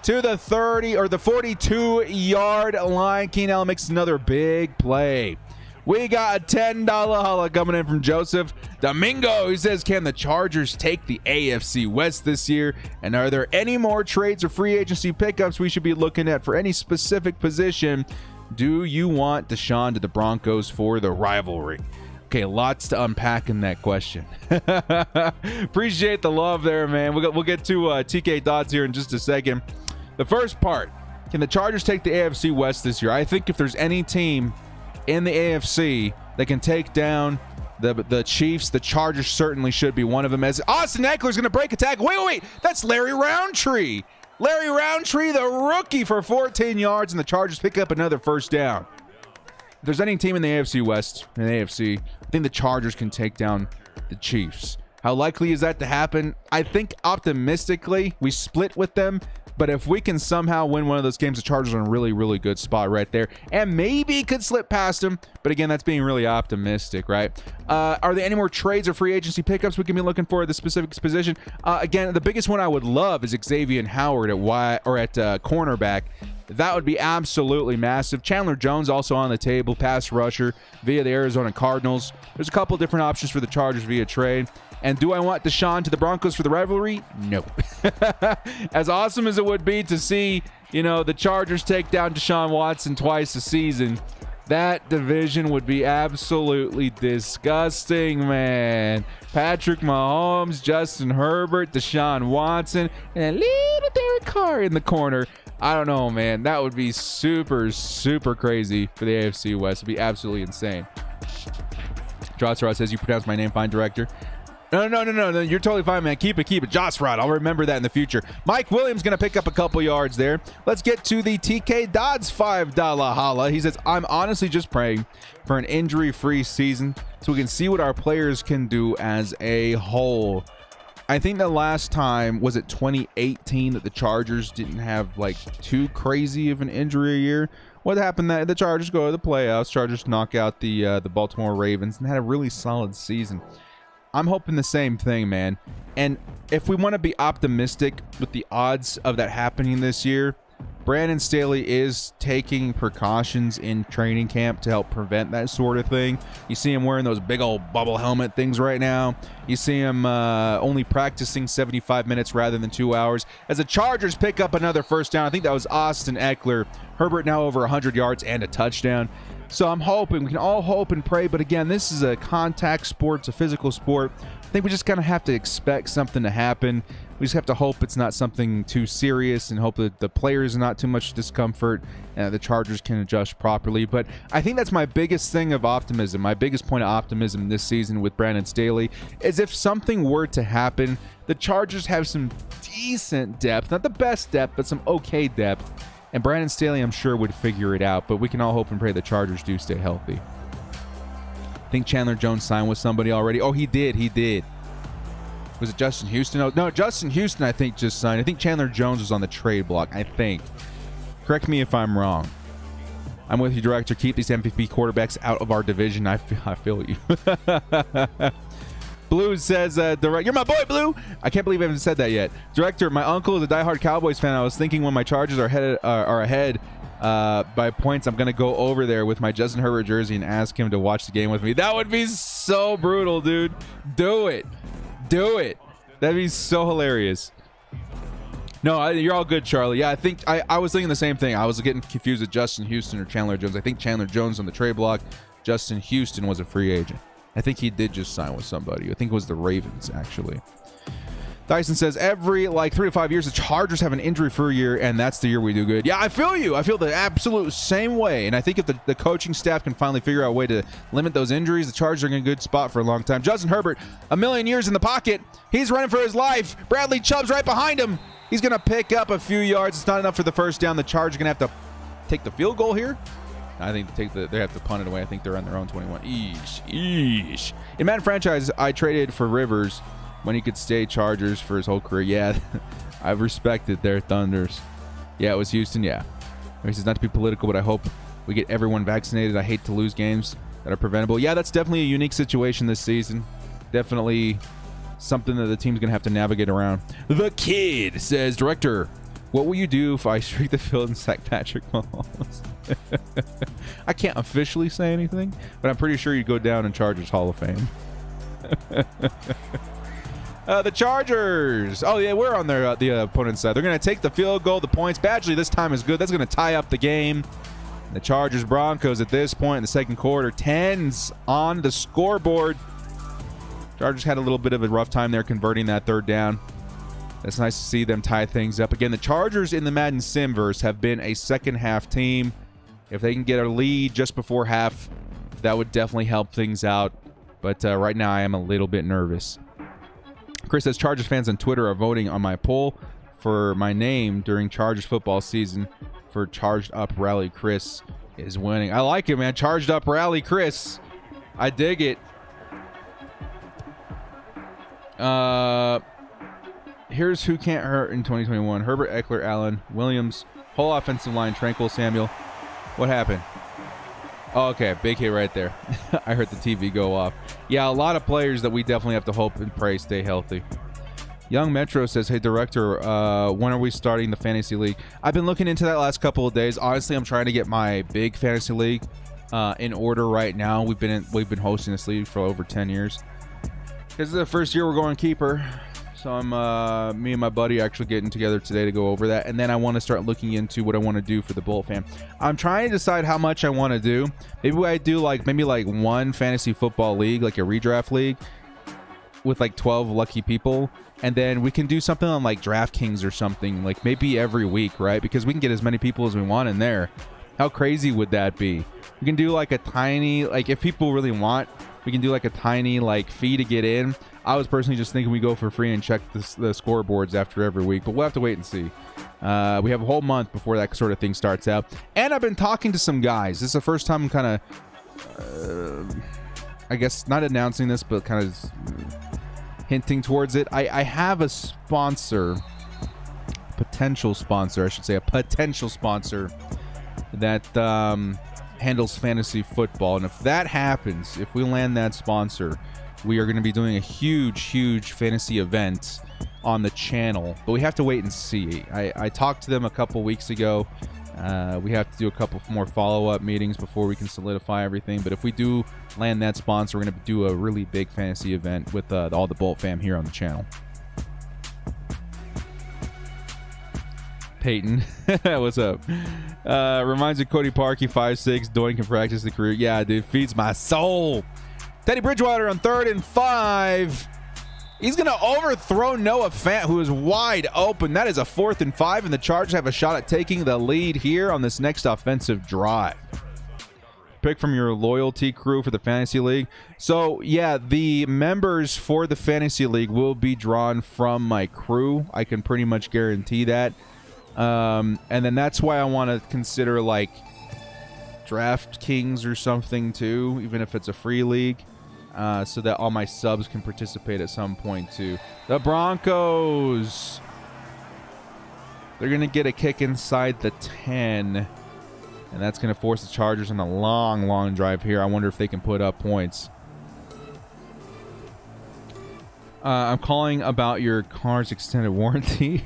to the 30 or the 42-yard line. Keenan Allen makes another big play. We got a $10 holla coming in from Joseph Domingo. He says, can the Chargers take the AFC West this year? And are there any more trades or free agency pickups we should be looking at for any specific position? Do you want Deshaun to the Broncos for the rivalry? Okay, lots to unpack in that question. Appreciate the love there, man. We'll get to TK Dots here in just a second. The first part, can the Chargers take the AFC West this year? I think if there's any team in the AFC that can take down the Chiefs, the Chargers certainly should be one of them. As Austin Eckler's going to break a tackle. Wait. That's Larry Roundtree. Larry Roundtree, the rookie, for 14 yards, and the Chargers pick up another first down. If there's any team in the AFC West, in the AFC, I think the Chargers can take down the Chiefs. How likely is that to happen? I think optimistically we split with them. But if we can somehow win one of those games, the Chargers are in a really, really good spot right there. And maybe could slip past them. But again, that's being really optimistic, right? Are there any more trades or free agency pickups we can be looking for at the specific position? Again, the biggest one I would love is Xavier Howard at cornerback. That would be absolutely massive. Chandler Jones also on the table, pass rusher via the Arizona Cardinals. There's a couple different options for the Chargers via trade. And do I want Deshaun to the Broncos for the rivalry? No. As awesome as it would be to see, the Chargers take down Deshaun Watson twice a season, that division would be absolutely disgusting, man. Patrick Mahomes, Justin Herbert, Deshaun Watson, and a little Derek Carr in the corner. I don't know, man. That would be super, super crazy for the AFC West. It would be absolutely insane. Josh Ross says, you pronounce my name fine, director. No. You're totally fine, man. Keep it. Josh Rod. I'll remember that in the future. Mike Williams going to pick up a couple yards there. Let's get to the TK Dodds $5 holla. He says, I'm honestly just praying for an injury-free season so we can see what our players can do as a whole. I think the last time, was it 2018, that the Chargers didn't have too crazy of an injury a year? What happened? That the Chargers go to the playoffs. Chargers knock out the Baltimore Ravens and had a really solid season. I'm hoping the same thing, man. And if we want to be optimistic with the odds of that happening this year, Brandon Staley is taking precautions in training camp to help prevent that sort of thing. You see him wearing those big old bubble helmet things right now. You see him only practicing 75 minutes rather than 2 hours. As the Chargers pick up another first down, I think that was Austin Eckler. Herbert now over 100 yards and a touchdown. So I'm hoping, we can all hope and pray, but again, this is a contact sport, it's a physical sport. I think we just kind of have to expect something to happen. We just have to hope it's not something too serious and hope that the players are not too much discomfort and the Chargers can adjust properly. But I think that's my biggest thing of optimism. My biggest point of optimism this season with Brandon Staley is if something were to happen, the Chargers have some decent depth, not the best depth, but some okay depth. And Brandon Staley, I'm sure, would figure it out. But we can all hope and pray the Chargers do stay healthy. I think Chandler Jones signed with somebody already. Oh, he did. Was it Justin Houston? No, Justin Houston, I think, just signed. I think Chandler Jones was on the trade block, I think. Correct me if I'm wrong. I'm with you, director. Keep these MVP quarterbacks out of our division. I feel you. Blue says, you're my boy, Blue. I can't believe I haven't said that yet. Director, my uncle is a diehard Cowboys fan. I was thinking when my Chargers are ahead by points, I'm going to go over there with my Justin Herbert jersey and ask him to watch the game with me. That would be so brutal, dude. Do it. That'd be so hilarious. No, you're all good, Charlie. Yeah, I think I was thinking the same thing. I was getting confused with Justin Houston or Chandler Jones. I think Chandler Jones on the trade block. Justin Houston was a free agent. I think he did just sign with somebody. I think it was the Ravens, actually. Dyson says, every 3 to 5 years, the Chargers have an injury for a year, and that's the year we do good. Yeah, I feel you. I feel the absolute same way. And I think if the coaching staff can finally figure out a way to limit those injuries, the Chargers are in a good spot for a long time. Justin Herbert, a million years in the pocket. He's running for his life. Bradley Chubb's right behind him. He's going to pick up a few yards. It's not enough for the first down. The Chargers are going to have to take the field goal here. I think they have to punt it away. I think they're on their own 21. Eesh. In Madden franchise, I traded for Rivers when he could stay Chargers for his whole career. Yeah, I've respected their Thunders. Yeah, it was Houston. Yeah. He says, not to be political, but I hope we get everyone vaccinated. I hate to lose games that are preventable. Yeah, that's definitely a unique situation this season. Definitely something that the team's going to have to navigate around. The Kid says, Director, what will you do if I streak the field and sack Patrick Mahomes? I can't officially say anything, but I'm pretty sure you'd go down in Chargers Hall of Fame. The Chargers. Oh, yeah, we're on their the opponent's side. They're going to take the field goal. The points. Badgley this time is good. That's going to tie up the game. The Chargers Broncos at this point in the second quarter. 10s on the scoreboard. Chargers had a little bit of a rough time there converting that third down. It's nice to see them tie things up. Again, the Chargers in the Madden Simverse have been a second half team. If they can get a lead just before half, that would definitely help things out. But right now I am a little bit nervous. Chris says, Chargers fans on Twitter are voting on my poll for my name during Chargers football season for Charged Up Rally Chris is winning. I like it, man. Charged Up Rally Chris. I dig it. Here's who can't hurt in 2021. Herbert, Eckler, Allen, Williams, whole offensive line, Tranquil, Samuel. What happened? Oh, okay, big hit right there. I heard the TV go off. Yeah, a lot of players that we definitely have to hope and pray stay healthy. Young Metro says, hey, Director, when are we starting the Fantasy League? I've been looking into that last couple of days. Honestly, I'm trying to get my big Fantasy League in order right now. We've been hosting this league for over 10 years. This is the first year we're going keeper. So I'm me and my buddy actually getting together today to go over that, and then I want to start looking into what I want to do for the Bolt fam. I'm trying to decide how much I want to do. Maybe I do maybe one fantasy football league, like a redraft league with 12 lucky people, and then we can do something on DraftKings or something, maybe every week, right? Because we can get as many people as we want in there. How crazy would that be? We can do a tiny, if people really want, we can do a tiny fee to get in. I was personally just thinking we go for free and check the scoreboards after every week, but we'll have to wait and see. We have a whole month before that sort of thing starts out. And I've been talking to some guys. This is the first time I'm kind of, I guess, not announcing this, but kind of hinting towards it. I have a sponsor, potential sponsor, I should say, a potential sponsor that handles fantasy football. And if that happens, if we land that sponsor, we are going to be doing a huge fantasy event on the channel, but we have to wait and see. I talked to them a couple weeks ago. We have to do a couple more follow-up meetings before we can solidify everything, but if we do land that sponsor, we're going to do a really big fantasy event with all the Bolt fam here on the channel. Peyton, what's up? Reminds me of Cody Parkey, 5'6", Doink can practice the career. Yeah, dude, feeds my soul. Teddy Bridgewater on 3rd and 5. He's going to overthrow Noah Fant, who is wide open. That is a 4th and 5, and the Chargers have a shot at taking the lead here on this next offensive drive. Pick from your loyalty crew for the Fantasy League. So, yeah, the members for the Fantasy League will be drawn from my crew. I can pretty much guarantee that. And then that's why I want to consider, DraftKings or something, too, even if it's a free league. So that all my subs can participate at some point too. The Broncos. They're going to get a kick inside the 10. And that's going to force the Chargers on a long drive here. I wonder if they can put up points. I'm calling about your car's extended warranty.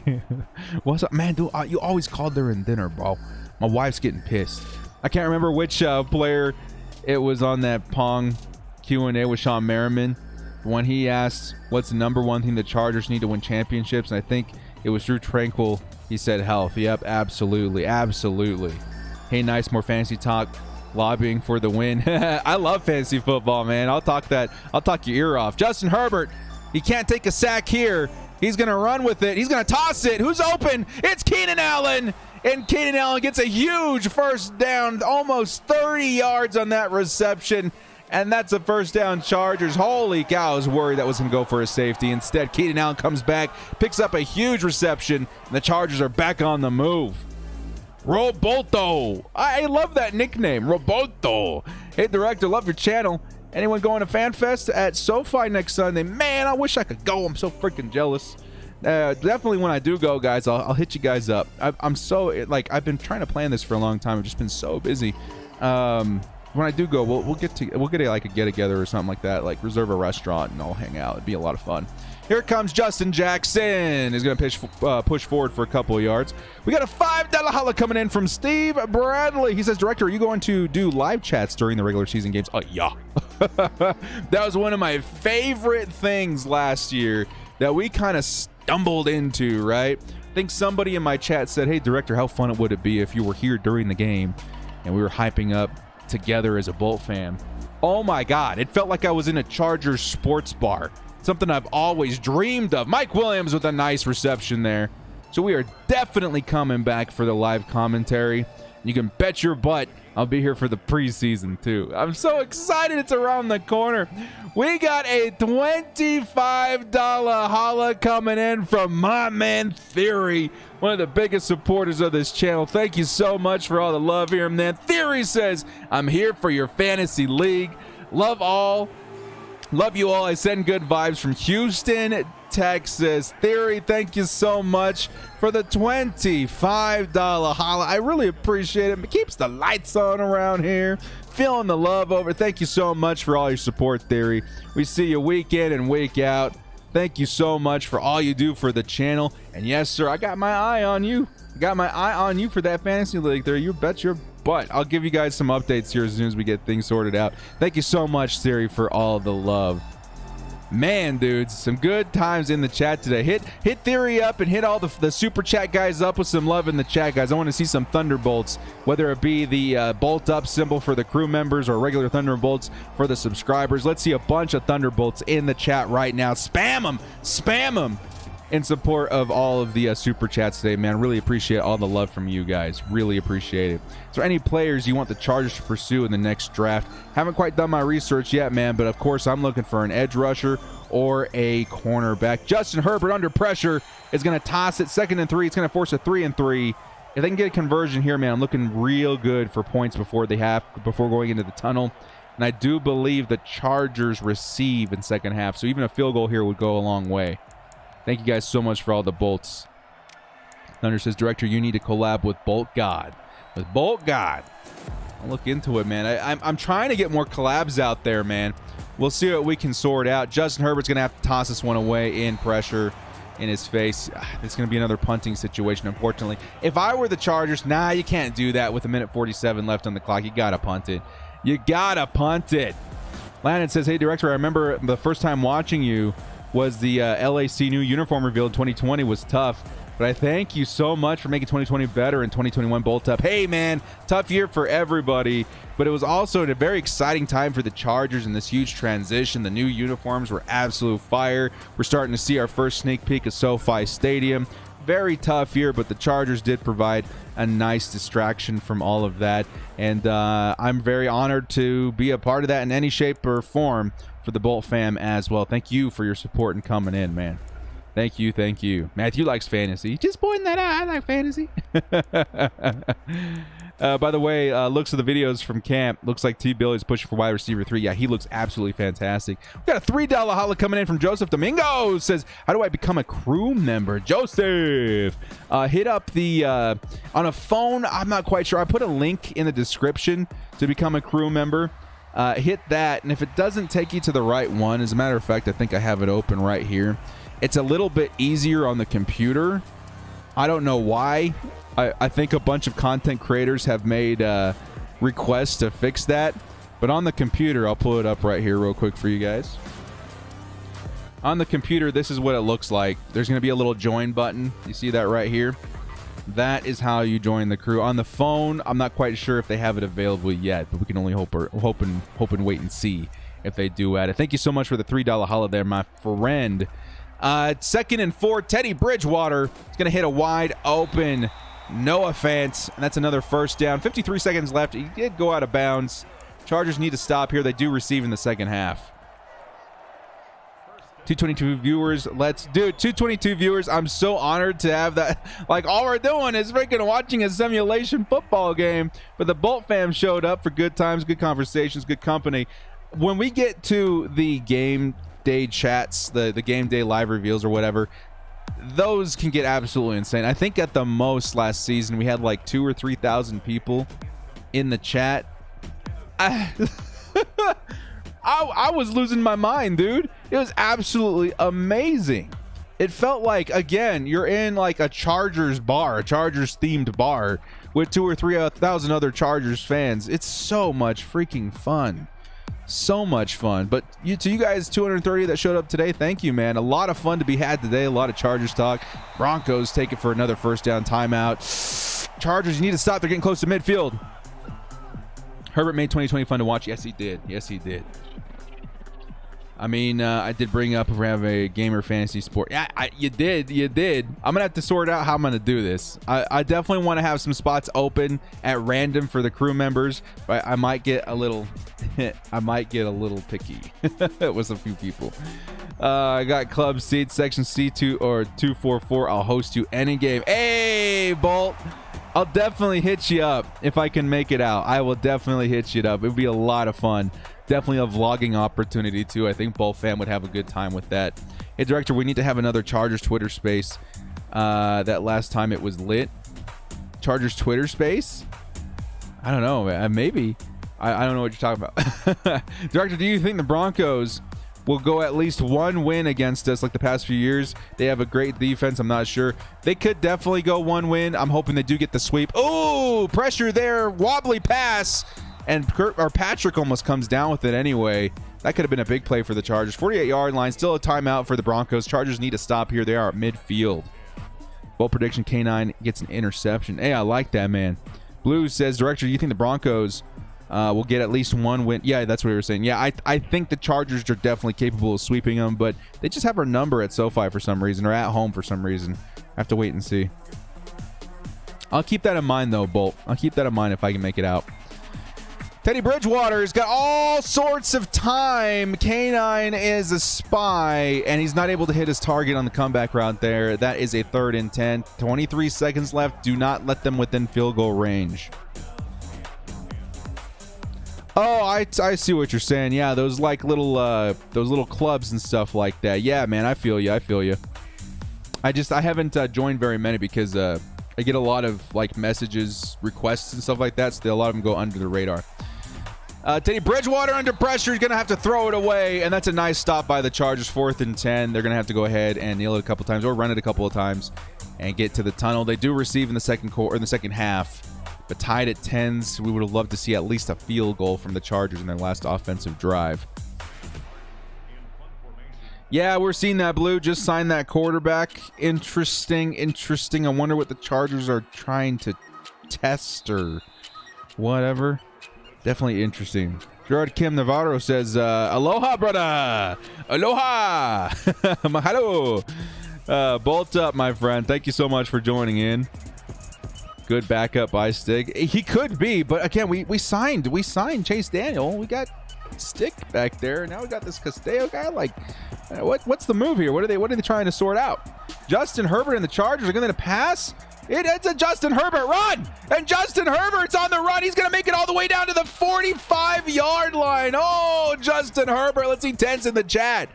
What's up, man? Dude, you always called during dinner, bro. My wife's getting pissed. I can't remember which player it was on that Pong Q&A with Sean Merriman when he asked what's the number one thing the Chargers need to win championships, and I think it was Drew Tranquil. He said health. Yep, absolutely. Hey, nice, more fantasy talk. Lobbying for the win. I love fantasy football, man. I'll talk your ear off. Justin Herbert, he can't take a sack here. He's going to run with it. He's going to toss it. Who's open? It's Keenan Allen. And Keenan Allen gets a huge first down, almost 30 yards on that reception. And that's a first down, Chargers. Holy cow, I was worried that was going to go for a safety. Instead, Keenan Allen comes back, picks up a huge reception, and the Chargers are back on the move. Roboto. I love that nickname, Roboto. Hey, Director, love your channel. Anyone going to FanFest at SoFi next Sunday? Man, I wish I could go. I'm so freaking jealous. Definitely when I do go, guys, I'll hit you guys up. I'm so, I've been trying to plan this for a long time. I've just been so busy. when I do go, we'll get like a get together or something like that. Like reserve a restaurant and all hang out. It'd be a lot of fun. Here comes Justin Jackson. He's going to push forward for a couple of yards. We got a $5 holla coming in from Steve Bradley. He says, Director, are you going to do live chats during the regular season games? Oh, yeah. That was one of my favorite things last year that we kind of stumbled into, right? I think somebody in my chat said, hey, Director, how fun would it be if you were here during the game and we were hyping up together as a Bolt fam? Oh, my God. It felt like I was in a Chargers sports bar. Something I've always dreamed of. Mike Williams with a nice reception there. So we are definitely coming back for the live commentary. You can bet your butt I'll be here for the preseason too. I'm so excited it's around the corner. We got a $25 holla coming in from my man Theory, one of the biggest supporters of this channel. Thank you so much for all the love here, man. Theory says, I'm here for your fantasy league. Love you all. I send good vibes from Houston, Texas. Theory, thank you so much for the $25 holla. I really appreciate it. It keeps the lights on around here. Feeling the love over. Thank you so much for all your support, Theory. We see you week in and week out. Thank you so much for all you do for the channel. And yes, sir, I got my eye on you. I got my eye on you for that fantasy league there. You bet your butt. I'll give you guys some updates here as soon as we get things sorted out. Thank you so much, Theory, for all the love. Man, dudes, some good times in the chat today. Hit Theory up and hit all the super chat guys up with some love in the chat, guys. I want to see some Thunderbolts, whether it be the bolt up symbol for the crew members or regular Thunderbolts for the subscribers. Let's see a bunch of Thunderbolts in the chat right now. Spam them in support of all of the super chats today, man. Really appreciate all the love from you guys. Really appreciate it. Is there any players you want the Chargers to pursue in the next draft? Haven't quite done my research yet, man, but of course I'm looking for an edge rusher or a cornerback. Justin Herbert under pressure is going to toss it 2nd and 3. It's going to force a 3-and-3. If they can get a conversion here, man, I'm looking real good for points before going into the tunnel. And I do believe the Chargers receive in second half, so even a field goal here would go a long way. Thank you guys so much for all the bolts. Thunder says, Director, you need to collab with Bolt God. With Bolt God. I'll look into it, man. I'm trying to get more collabs out there, man. We'll see what we can sort out. Justin Herbert's going to have to toss this one away in pressure in his face. It's going to be another punting situation, unfortunately. If I were the Chargers, nah, you can't do that with 1:47 left on the clock. You got to punt it. You got to punt it. Landon says, hey, Director, I remember the first time watching you was the LAC new uniform reveal in 2020 was tough. But I thank you so much for making 2020 better in 2021 Bolt Up. Hey, man, tough year for everybody. But it was also a very exciting time for the Chargers in this huge transition. The new uniforms were absolute fire. We're starting to see our first sneak peek of SoFi Stadium. Very tough year, but the Chargers did provide a nice distraction from all of that. And I'm very honored to be a part of that in any shape or form for the Bolt fam as well. Thank you for your support and coming in, man. Thank you, thank you. Matthew likes fantasy. Just pointing that out. I like fantasy. By the way, looks of the videos from camp. Looks like T. Billy's pushing for wide receiver 3. Yeah, he looks absolutely fantastic. We got a $3 holla coming in from Joseph Domingo. Says, how do I become a crew member? Joseph, hit up the on a phone. I'm not quite sure. I put a link in the description to become a crew member. Hit that, and if it doesn't take you to the right one, as a matter of fact, I think I have it open right here. It's a little bit easier on the computer. I don't know why. I think a bunch of content creators have made requests to fix that. But on the computer, I'll pull it up right here real quick for you guys. On the computer, this is what it looks like. There's going to be a little join button. You see that right here? That is how you join the crew. On the phone, I'm not quite sure if they have it available yet, but we can only hope and wait and see if they do add it. Thank you so much for the $3 holla there, my friend. 2nd and 4, Teddy Bridgewater is going to hit a wide open Noah Fant, and that's another first down. 53 seconds left. He did go out of bounds. Chargers need to stop here. They do receive in the second half. 222 viewers. Let's do it. 222 viewers. I'm so honored to have that. Like, all we're doing is freaking watching a simulation football game. But the Bolt fam showed up for good times, good conversations, good company. When we get to the game day chats, the game day live reveals or whatever, those can get absolutely insane. I think at the most last season we had like 2,000 or 3,000 people in the chat. I was losing my mind, dude. It was absolutely amazing. It felt like, again, you're in like a Chargers bar, a Chargers themed bar with 2,000 or 3,000 other Chargers fans. It's so much freaking fun. So much fun. But to you guys 230 that showed up today, thank you, man. A lot of fun to be had today. A lot of Chargers talk. Broncos take it for another first down timeout. Chargers, you need to stop. They're getting close to midfield. Herbert made 2020 fun to watch. Yes, he did. Yes, he did. I mean, I did bring up if we have a gamer fantasy sport. Yeah, you did. I'm going to have to sort out how I'm going to do this. I definitely want to have some spots open at random for the crew members, but I might get a little picky with a few people. I got club seats, section C2 or 244. I'll host you any game. Hey, Bolt. I'll definitely hit you up if I can make it out. I will definitely hit you up. It would be a lot of fun. Definitely a vlogging opportunity too. I think Bull Fam would have a good time with that. Hey, director, we need to have another Chargers Twitter space. That last time it was lit. Chargers Twitter space? I don't know. Maybe. I don't know what you're talking about. Director, do you think the Broncos will go at least one win against us like the past few years? They have a great defense. I'm not sure. They could definitely go one win. I'm hoping they do get the sweep. Oh, pressure there. Wobbly pass. And Patrick almost comes down with it anyway. That could have been a big play for the Chargers. 48-yard line. Still a timeout for the Broncos. Chargers need to stop here. They are at midfield. Bold prediction, K9 gets an interception. Hey, I like that, man. Blue says, Director, do you think the Broncos will get at least one win? Yeah, that's what we were saying. Yeah, I think the Chargers are definitely capable of sweeping them, but they just have our number at SoFi for some reason, or at home for some reason. I have to wait and see. I'll keep that in mind, though, Bolt. I'll keep that in mind if I can make it out. Teddy Bridgewater's got all sorts of time. K9 is a spy, and he's not able to hit his target on the comeback route there. That is a 3rd and 10. 23 seconds left. Do not let them within field goal range. Oh, I see what you're saying. Yeah, those like those little clubs and stuff like that. Yeah, man, I feel you. I haven't joined very many because I get a lot of like messages, requests, and stuff like that. So a lot of them go under the radar. Teddy Bridgewater under pressure. He's going to have to throw it away. And that's a nice stop by the Chargers. 4th and 10. They're going to have to go ahead and kneel it a couple times or run it a couple of times and get to the tunnel. They do receive in the second quarter, in the second half, but tied at 10s. We would have loved to see at least a field goal from the Chargers in their last offensive drive. Yeah, we're seeing that. Blue just signed that quarterback. Interesting. I wonder what the Chargers are trying to test or whatever. Definitely interesting. Gerard Kim Navarro says, aloha, brother. Aloha. Mahalo. Bolt up, my friend. Thank you so much for joining in. Good backup by Stig. He could be, but again, we signed Chase Daniel. We got Stick back there. Now we got this Castillo guy. Like, what's the move here? What are they trying to sort out? Justin Herbert and the Chargers are going to pass. It's a Justin Herbert run, and Justin Herbert's on the run. He's going to make it all the way down to the 45-yard line. Oh, Justin Herbert. Let's see tents in the chat.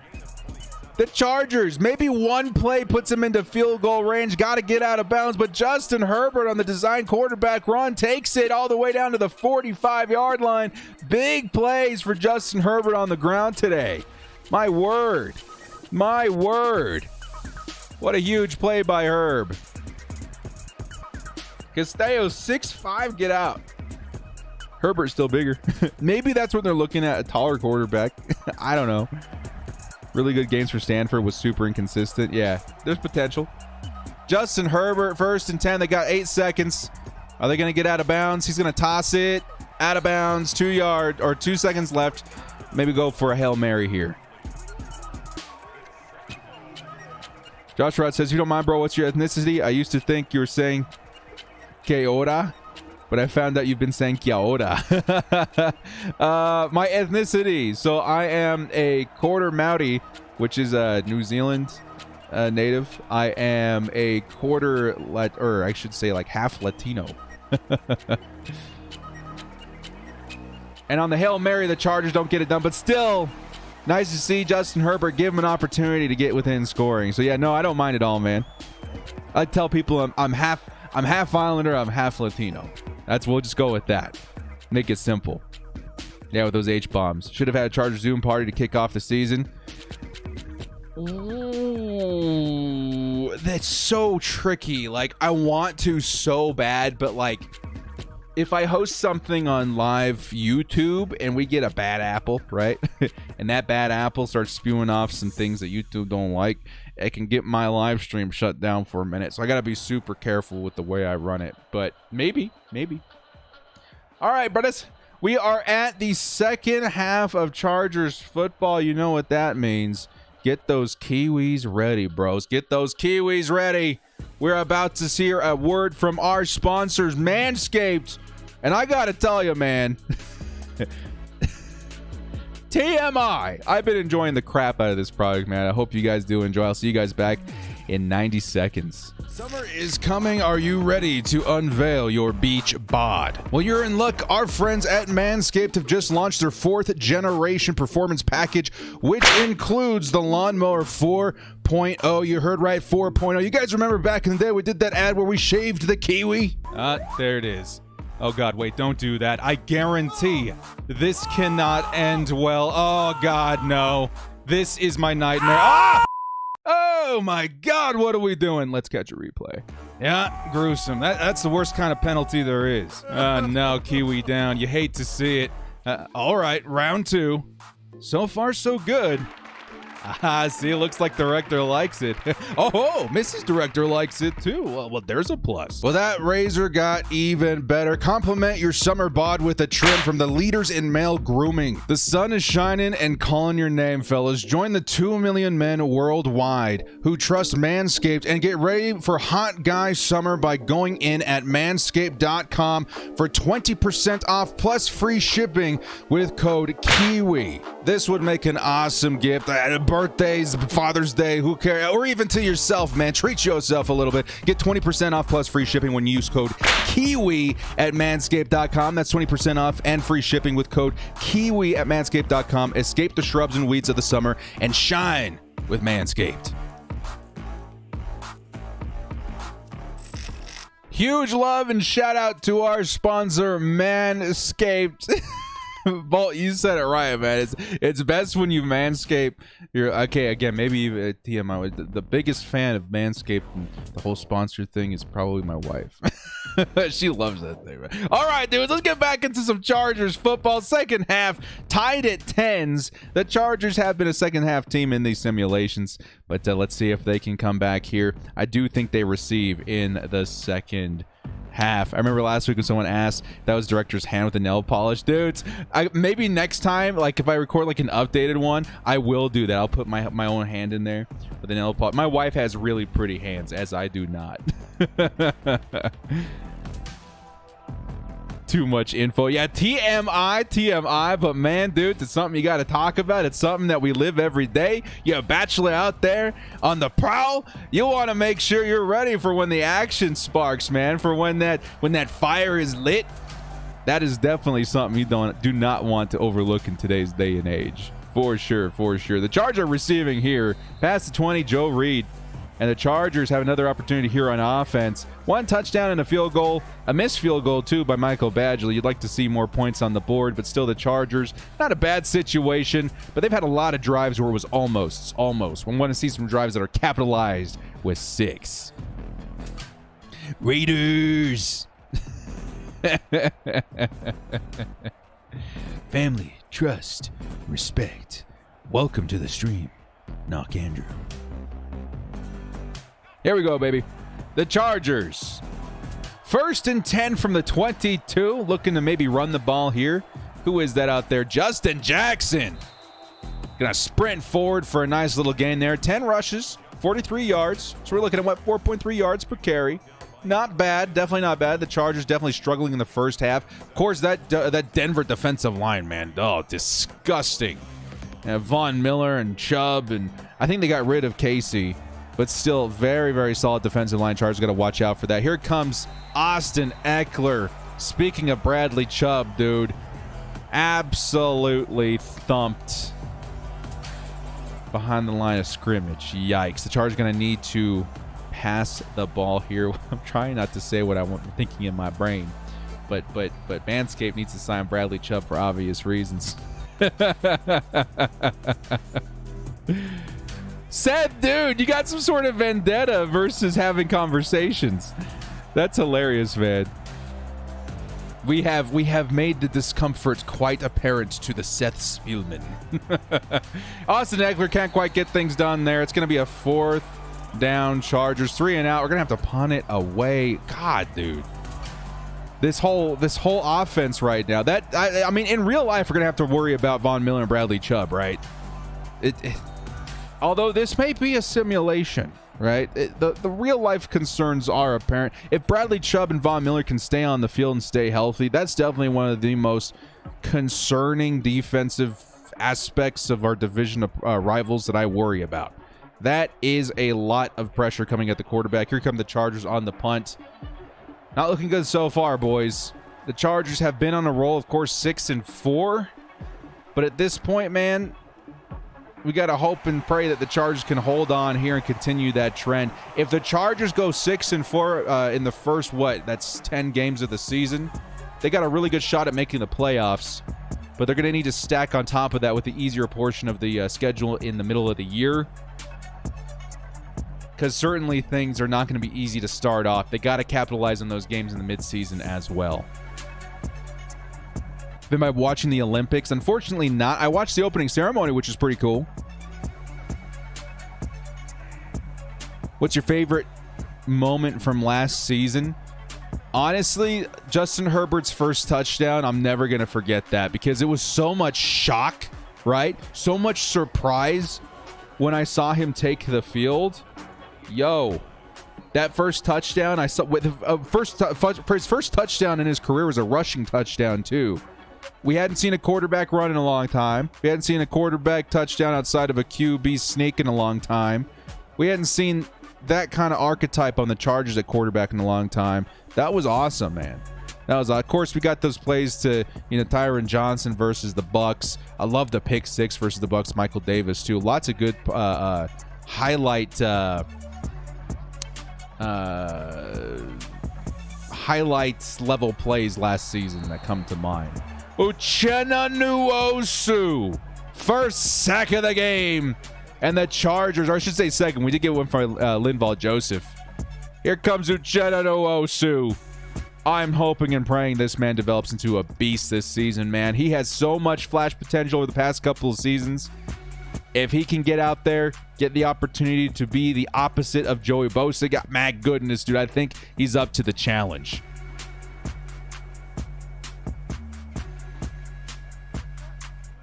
The Chargers, maybe one play puts him into field goal range. Got to get out of bounds, but Justin Herbert on the design quarterback run takes it all the way down to the 45-yard line. Big plays for Justin Herbert on the ground today. My word. What a huge play by Herb. Castillo, 6'5", get out. Herbert's still bigger. Maybe that's what they're looking at, a taller quarterback. I don't know. Really good games for Stanford, was super inconsistent. Yeah, there's potential. Justin Herbert, 1st and 10. They got 8 seconds. Are they going to get out of bounds? He's going to toss it out of bounds. 2 seconds left. Maybe go for a Hail Mary here. Josh Rod says, if you don't mind, bro, what's your ethnicity? I used to think you were saying que ora, but I found out you've been saying kia ora. My ethnicity. So I am a quarter Maori, which is a New Zealand native. I am a quarter, or I should say like half Latino. And on the Hail Mary, the Chargers don't get it done, but still nice to see Justin Herbert give him an opportunity to get within scoring. So yeah, no, I don't mind at all, man. I tell people I'm half Islander, I'm half Latino. We'll just go with that. Make it simple. Yeah, with those H-bombs. Should have had a Chargers Zoom party to kick off the season. Ooh, that's so tricky. Like, I want to so bad, but like, if I host something on live YouTube and we get a bad apple, right? And that bad apple starts spewing off some things that YouTube don't like, it can get my live stream shut down for a minute. So I got to be super careful with the way I run it. But maybe. All right, brothers. We are at the second half of Chargers football. You know what that means. Get those Kiwis ready, bros. Get those Kiwis ready. We're about to hear a word from our sponsors, Manscaped. And I got to tell you, man, TMI. I've been enjoying the crap out of this product, man. I hope you guys do enjoy. I'll see you guys back in 90 seconds. Summer is coming. Are you ready to unveil your beach bod? Well, you're in luck. Our friends at Manscaped have just launched their 4th generation performance package, which includes the Lawnmower 4.0. You heard right, 4.0. You guys remember back in the day we did that ad where we shaved the kiwi? There it is. Oh, God, wait, don't do that. I guarantee this cannot end well. Oh, God, no. This is my nightmare. Ah! Oh, my God, what are we doing? Let's catch a replay. Yeah, gruesome. That's the worst kind of penalty there is. No, Kiwi down. You hate to see it. All right, round 2. So far, so good. See, it looks like Director likes it. Oh, Mrs. Director likes it too. Well, there's a plus. Well, that razor got even better. Compliment your summer bod with a trim from the leaders in male grooming. The sun is shining and calling your name, fellas. Join the 2 million men worldwide who trust Manscaped and get ready for hot guy summer by going in at manscaped.com for 20% off plus free shipping with code KIWI. This would make an awesome gift. Birthdays, Father's Day, who cares? Or even to yourself, man. Treat yourself a little bit. Get 20% off plus free shipping when you use code KIWI at manscaped.com. That's 20% off and free shipping with code KIWI at manscaped.com. Escape the shrubs and weeds of the summer and shine with Manscaped. Huge love and shout out to our sponsor, Manscaped. Bolt, you said it right, man. It's best when you manscape. You're okay. Again, maybe even TMI. The biggest fan of Manscaped and the whole sponsor thing is probably my wife. She loves that thing, man. All right, dudes, let's get back into some Chargers football. Second half, tied at 10s. The Chargers have been a second half team in these simulations, but let's see if they can come back here. I do think they receive in the second half. I remember last week when someone asked that was director's hand with the nail polish. Dudes, maybe next time, like if I record like an updated one, I will do that. I'll put my own hand in there with the nail polish. My wife has really pretty hands, as I do not. Too much info. Yeah, TMI, but man, dude, it's something you got to talk about. It's something that we live every day. You're a bachelor out there on the prowl. You want to make sure you're ready for when the action sparks, man, for when that fire is lit. That is definitely something you do not want to overlook in today's day and age. For sure. The Chargers are receiving here. Past the 20, Joe Reed. And the Chargers have another opportunity here on offense. 1 touchdown and a field goal. A missed field goal, too, by Michael Badgley. You'd like to see more points on the board, but still the Chargers, not a bad situation, but they've had a lot of drives where it was almost. We want to see some drives that are capitalized with 6. Raiders! Family, trust, respect. Welcome to the stream. Knock Andrew. Here we go, baby. The Chargers. 1st and 10 from the 22. Looking to maybe run the ball here. Who is that out there? Justin Jackson. Gonna sprint forward for a nice little gain there. 10 rushes, 43 yards. So we're looking at, 4.3 yards per carry. Not bad. Definitely not bad. The Chargers definitely struggling in the first half. Of course, that Denver defensive line, man. Oh, disgusting. Von Miller and Chubb, and I think they got rid of Casey. But still, very, very solid defensive line. Chargers got to watch out for that. Here comes Austin Eckler. Speaking of Bradley Chubb, dude, absolutely thumped behind the line of scrimmage. Yikes. The Chargers going to need to pass the ball here. I'm trying not to say what I'm thinking in my brain. but Manscaped needs to sign Bradley Chubb for obvious reasons. Seth, dude, you got some sort of vendetta versus having conversations. That's hilarious, man. We have made the discomfort quite apparent to the Seth Spielman. Austin Eckler can't quite get things done there. It's going to be a 4th down. Chargers 3 and out. We're going to have to punt it away. God, dude. This whole offense right now. I mean, in real life, we're going to have to worry about Von Miller and Bradley Chubb, right? Although this may be a simulation, right? The real life concerns are apparent. If Bradley Chubb and Von Miller can stay on the field and stay healthy, that's definitely one of the most concerning defensive aspects of our division of rivals that I worry about. That is a lot of pressure coming at the quarterback. Here come the Chargers on the punt. Not looking good so far, boys. The Chargers have been on a roll, of course, 6-4. But at this point, man, we got to hope and pray that the Chargers can hold on here and continue that trend. If the Chargers go 6-4 in the first, that's 10 games of the season, they got a really good shot at making the playoffs. But they're going to need to stack on top of that with the easier portion of the schedule in the middle of the year. Because certainly things are not going to be easy to start off. They got to capitalize on those games in the midseason as well. Been by watching the Olympics? Unfortunately not. I watched the opening ceremony, which is pretty cool. What's your favorite moment from last season? Honestly, Justin Herbert's first touchdown, I'm never going to forget that because it was so much shock, right? So much surprise when I saw him take the field. Yo, that first touchdown, I saw with his first touchdown in his career was a rushing touchdown too. We hadn't seen a quarterback run in a long time. We hadn't seen a quarterback touchdown outside of a QB sneak in a long time. We hadn't seen that kind of archetype on the Chargers at quarterback in a long time. That was awesome, man. That was, of course, we got those plays to, Tyron Johnson versus the Bucks. I love the pick six versus the Bucks. Michael Davis too. Lots of good highlight level plays last season that come to mind. Uchenna Nwosu, first sack of the game, and the Chargers, or I should say second. We did get one from Linval Joseph. Here comes Uchenna Nwosu. I'm hoping and praying this man develops into a beast this season, man. He has so much flash potential over the past couple of seasons. If he can get out there, get the opportunity to be the opposite of Joey Bosa, my goodness, dude, I think he's up to the challenge.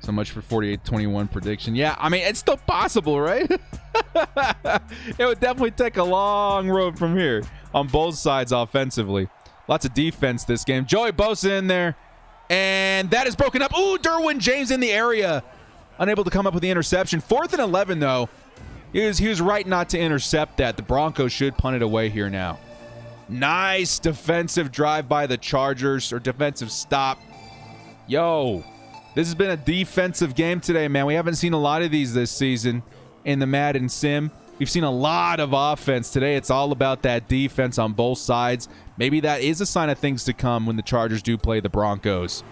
So much for 48-21 prediction. Yeah, I mean, it's still possible, right? It would definitely take a long road from here on both sides offensively. Lots of defense this game. Joey Bosa in there, and that is broken up. Ooh, Derwin James in the area. Unable to come up with the interception. 4th and 11, though. He was right not to intercept that. The Broncos should punt it away here now. Nice defensive drive by the Chargers, or defensive stop. Yo, this has been a defensive game today, man. We haven't seen a lot of these this season in the Madden sim. We've seen a lot of offense. Today it's all about that defense on both sides. Maybe that is a sign of things to come when the Chargers do play the Broncos.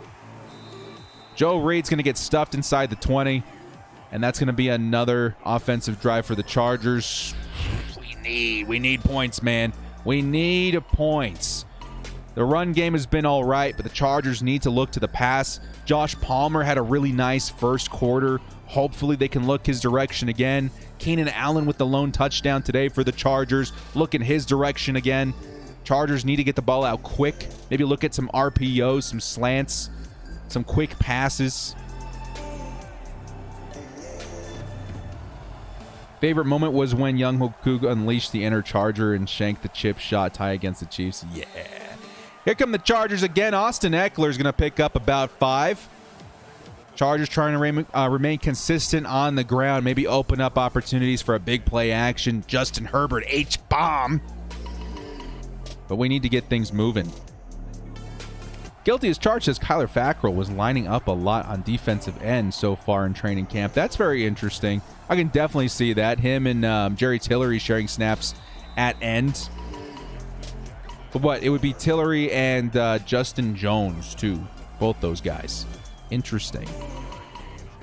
Joe Reed's going to get stuffed inside the 20, and that's going to be another offensive drive for the Chargers. We need points, man. We need points. The run game has been all right, but the Chargers need to look to the pass. Josh Palmer had a really nice first quarter. Hopefully they can look his direction again. Keenan Allen with the lone touchdown today for the Chargers. Look in his direction again. Chargers need to get the ball out quick. Maybe look at some RPOs, some slants, some quick passes. Favorite moment was when Young Hoku unleashed the inner Charger and shanked the chip shot tie against the Chiefs. Yeah. Here come the Chargers again. Austin Eckler is going to pick up about 5. Chargers trying to remain consistent on the ground. Maybe open up opportunities for a big play action. Justin Herbert, H-bomb. But we need to get things moving. Guilty as charged says Kyler Fackrell was lining up a lot on defensive end so far in training camp. That's very interesting. I can definitely see that. Him and Jerry Tillery sharing snaps at end. But what? It would be Tillery and Justin Jones, too. Both those guys. Interesting.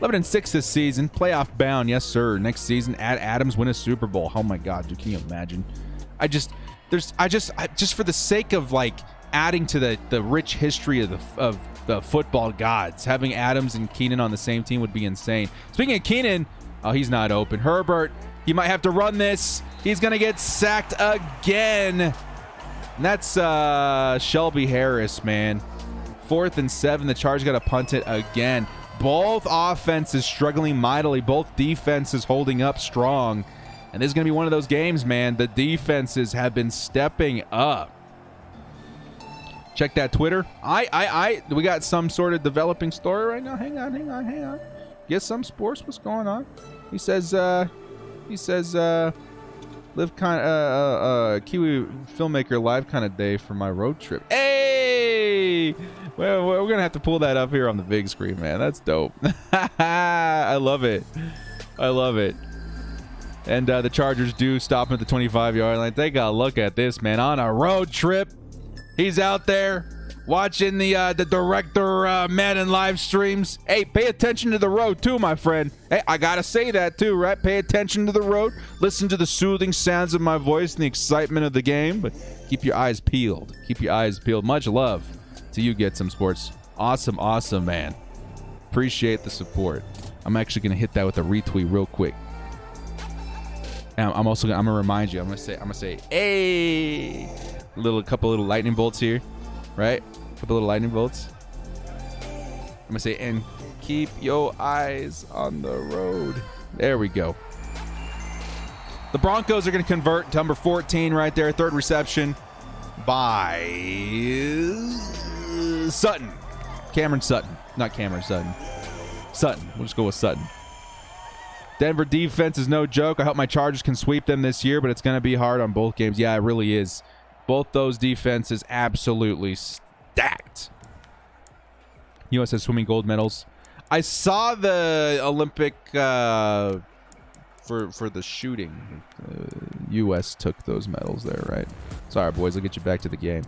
11-6 this season. Playoff bound. Yes, sir. Next season, at Adams win a Super Bowl. Oh, my God. Dude, can you imagine? I just for the sake of, like, adding to the rich history of the football gods, having Adams and Keenan on the same team would be insane. Speaking of Keenan, oh, he's not open. Herbert, he might have to run this. He's going to get sacked again. And that's Shelby Harris, man. 4th and 7. The Chargers got to punt it again. Both offenses struggling mightily. Both defenses holding up strong. And this is going to be one of those games, man. The defenses have been stepping up. Check that Twitter. We got some sort of developing story right now. Hang on. Get some sports. What's going on? He says, live kind Kiwi filmmaker live kind of day for my road trip. Hey, well, we're gonna have to pull that up here on the big screen, man. That's dope. I love it. And the Chargers do stop him at the 25-yard line. They gotta look at this, man. On a road trip, he's out there watching the director Madden live streams. Hey, pay attention to the road too, my friend. Hey, I gotta say that too, right? Pay attention to the road. Listen to the soothing sounds of my voice and the excitement of the game, but keep your eyes peeled. Much love to you, Get Some Sports. Awesome, man. Appreciate the support. I'm actually gonna hit that with a retweet real quick. And I'm gonna remind you. I'm gonna say, hey, couple little lightning bolts here. Right? A couple little lightning bolts. I'm going to say, and keep your eyes on the road. There we go. The Broncos are going to convert to number 14 right there. 3rd reception by Sutton. Cameron Sutton. Not Cameron Sutton. Sutton. We'll just go with Sutton. Denver defense is no joke. I hope my Chargers can sweep them this year, but it's going to be hard on both games. Yeah, it really is. Both those defenses absolutely stacked. U.S. has swimming gold medals. I saw the Olympic for the shooting. U.S. took those medals there, right? Sorry, boys. I'll get you back to the game.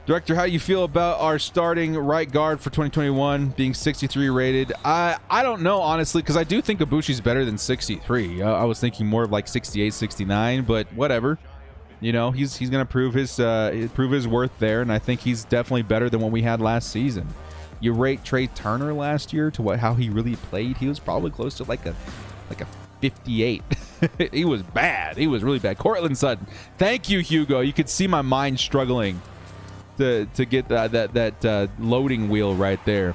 Director, how do you feel about our starting right guard for 2021 being 63 rated? I don't know, honestly, because I do think Ibushi's better than 63. I was thinking more of like 68, 69, but whatever. You know, he's going to prove his worth there, and I think he's definitely better than what we had last season. You rate Trey Turner last year to how he really played, he was probably close to like a 58. He was bad. He was really bad. Cortland Sutton. Thank you, Hugo. You could see my mind struggling to get that loading wheel right there.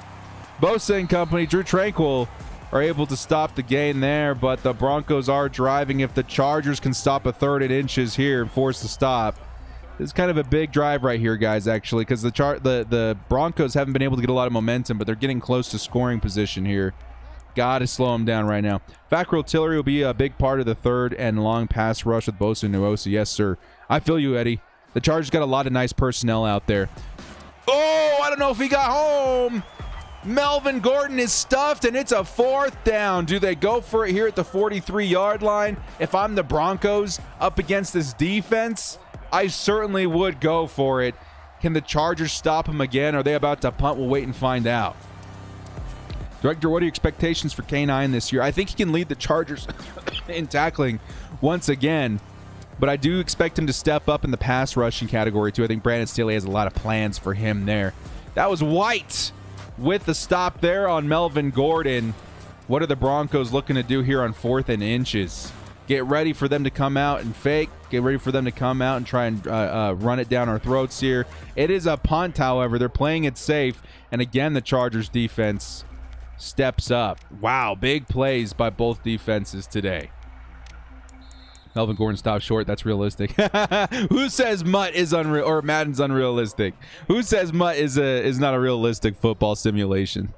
Bosa and company, Drew Tranquil, are able to stop the gain there, but the Broncos are driving. If the Chargers can stop a 3rd and inches here and force the stop, it's kind of a big drive right here, guys, actually, because the Broncos haven't been able to get a lot of momentum, but they're getting close to scoring position here. Got to slow them down right now. Fackrell Tillery will be a big part of the 3rd and long pass rush with Bosa and Nuosa. Yes, sir. I feel you, Eddie. The Chargers got a lot of nice personnel out there. Oh, I don't know if he got home. Melvin Gordon is stuffed, and it's a 4th down. Do they go for it here at the 43-yard line? If I'm the Broncos up against this defense, I certainly would go for it. Can the Chargers stop him again? Are they about to punt? We'll wait and find out. Director, what are your expectations for K9 this year? I think he can lead the Chargers in tackling once again, but I do expect him to step up in the pass rushing category, too. I think Brandon Staley has a lot of plans for him there. That was White with the stop there on Melvin Gordon. What are the Broncos looking to do here on 4th and inches? Get ready for them to come out and fake. Get ready for them to come out and try and run it down our throats here. It is a punt, however. They're playing it safe. And again, the Chargers defense steps up. Wow, big plays by both defenses today. Melvin Gordon stopped short. That's realistic. Who says Mutt is unreal or Madden's unrealistic? Who says Mutt is not a realistic football simulation?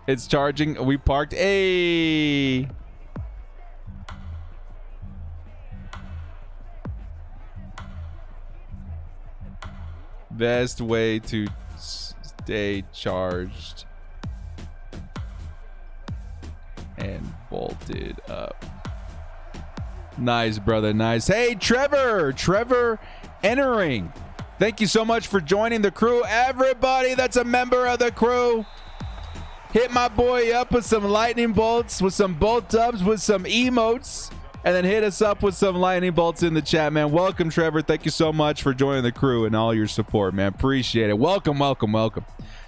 It's charging. We parked. Hey. Best way to stay charged and bolted up. Nice, brother. Nice. Hey, Trevor entering. Thank you so much for joining the crew. Everybody that's a member of the crew, hit my boy up with some lightning bolts, with some bolt ups, with some emotes, and then hit us up with some lightning bolts in the chat, man. Welcome, Trevor. Thank you so much for joining the crew and all your support, man. Appreciate it. Welcome. I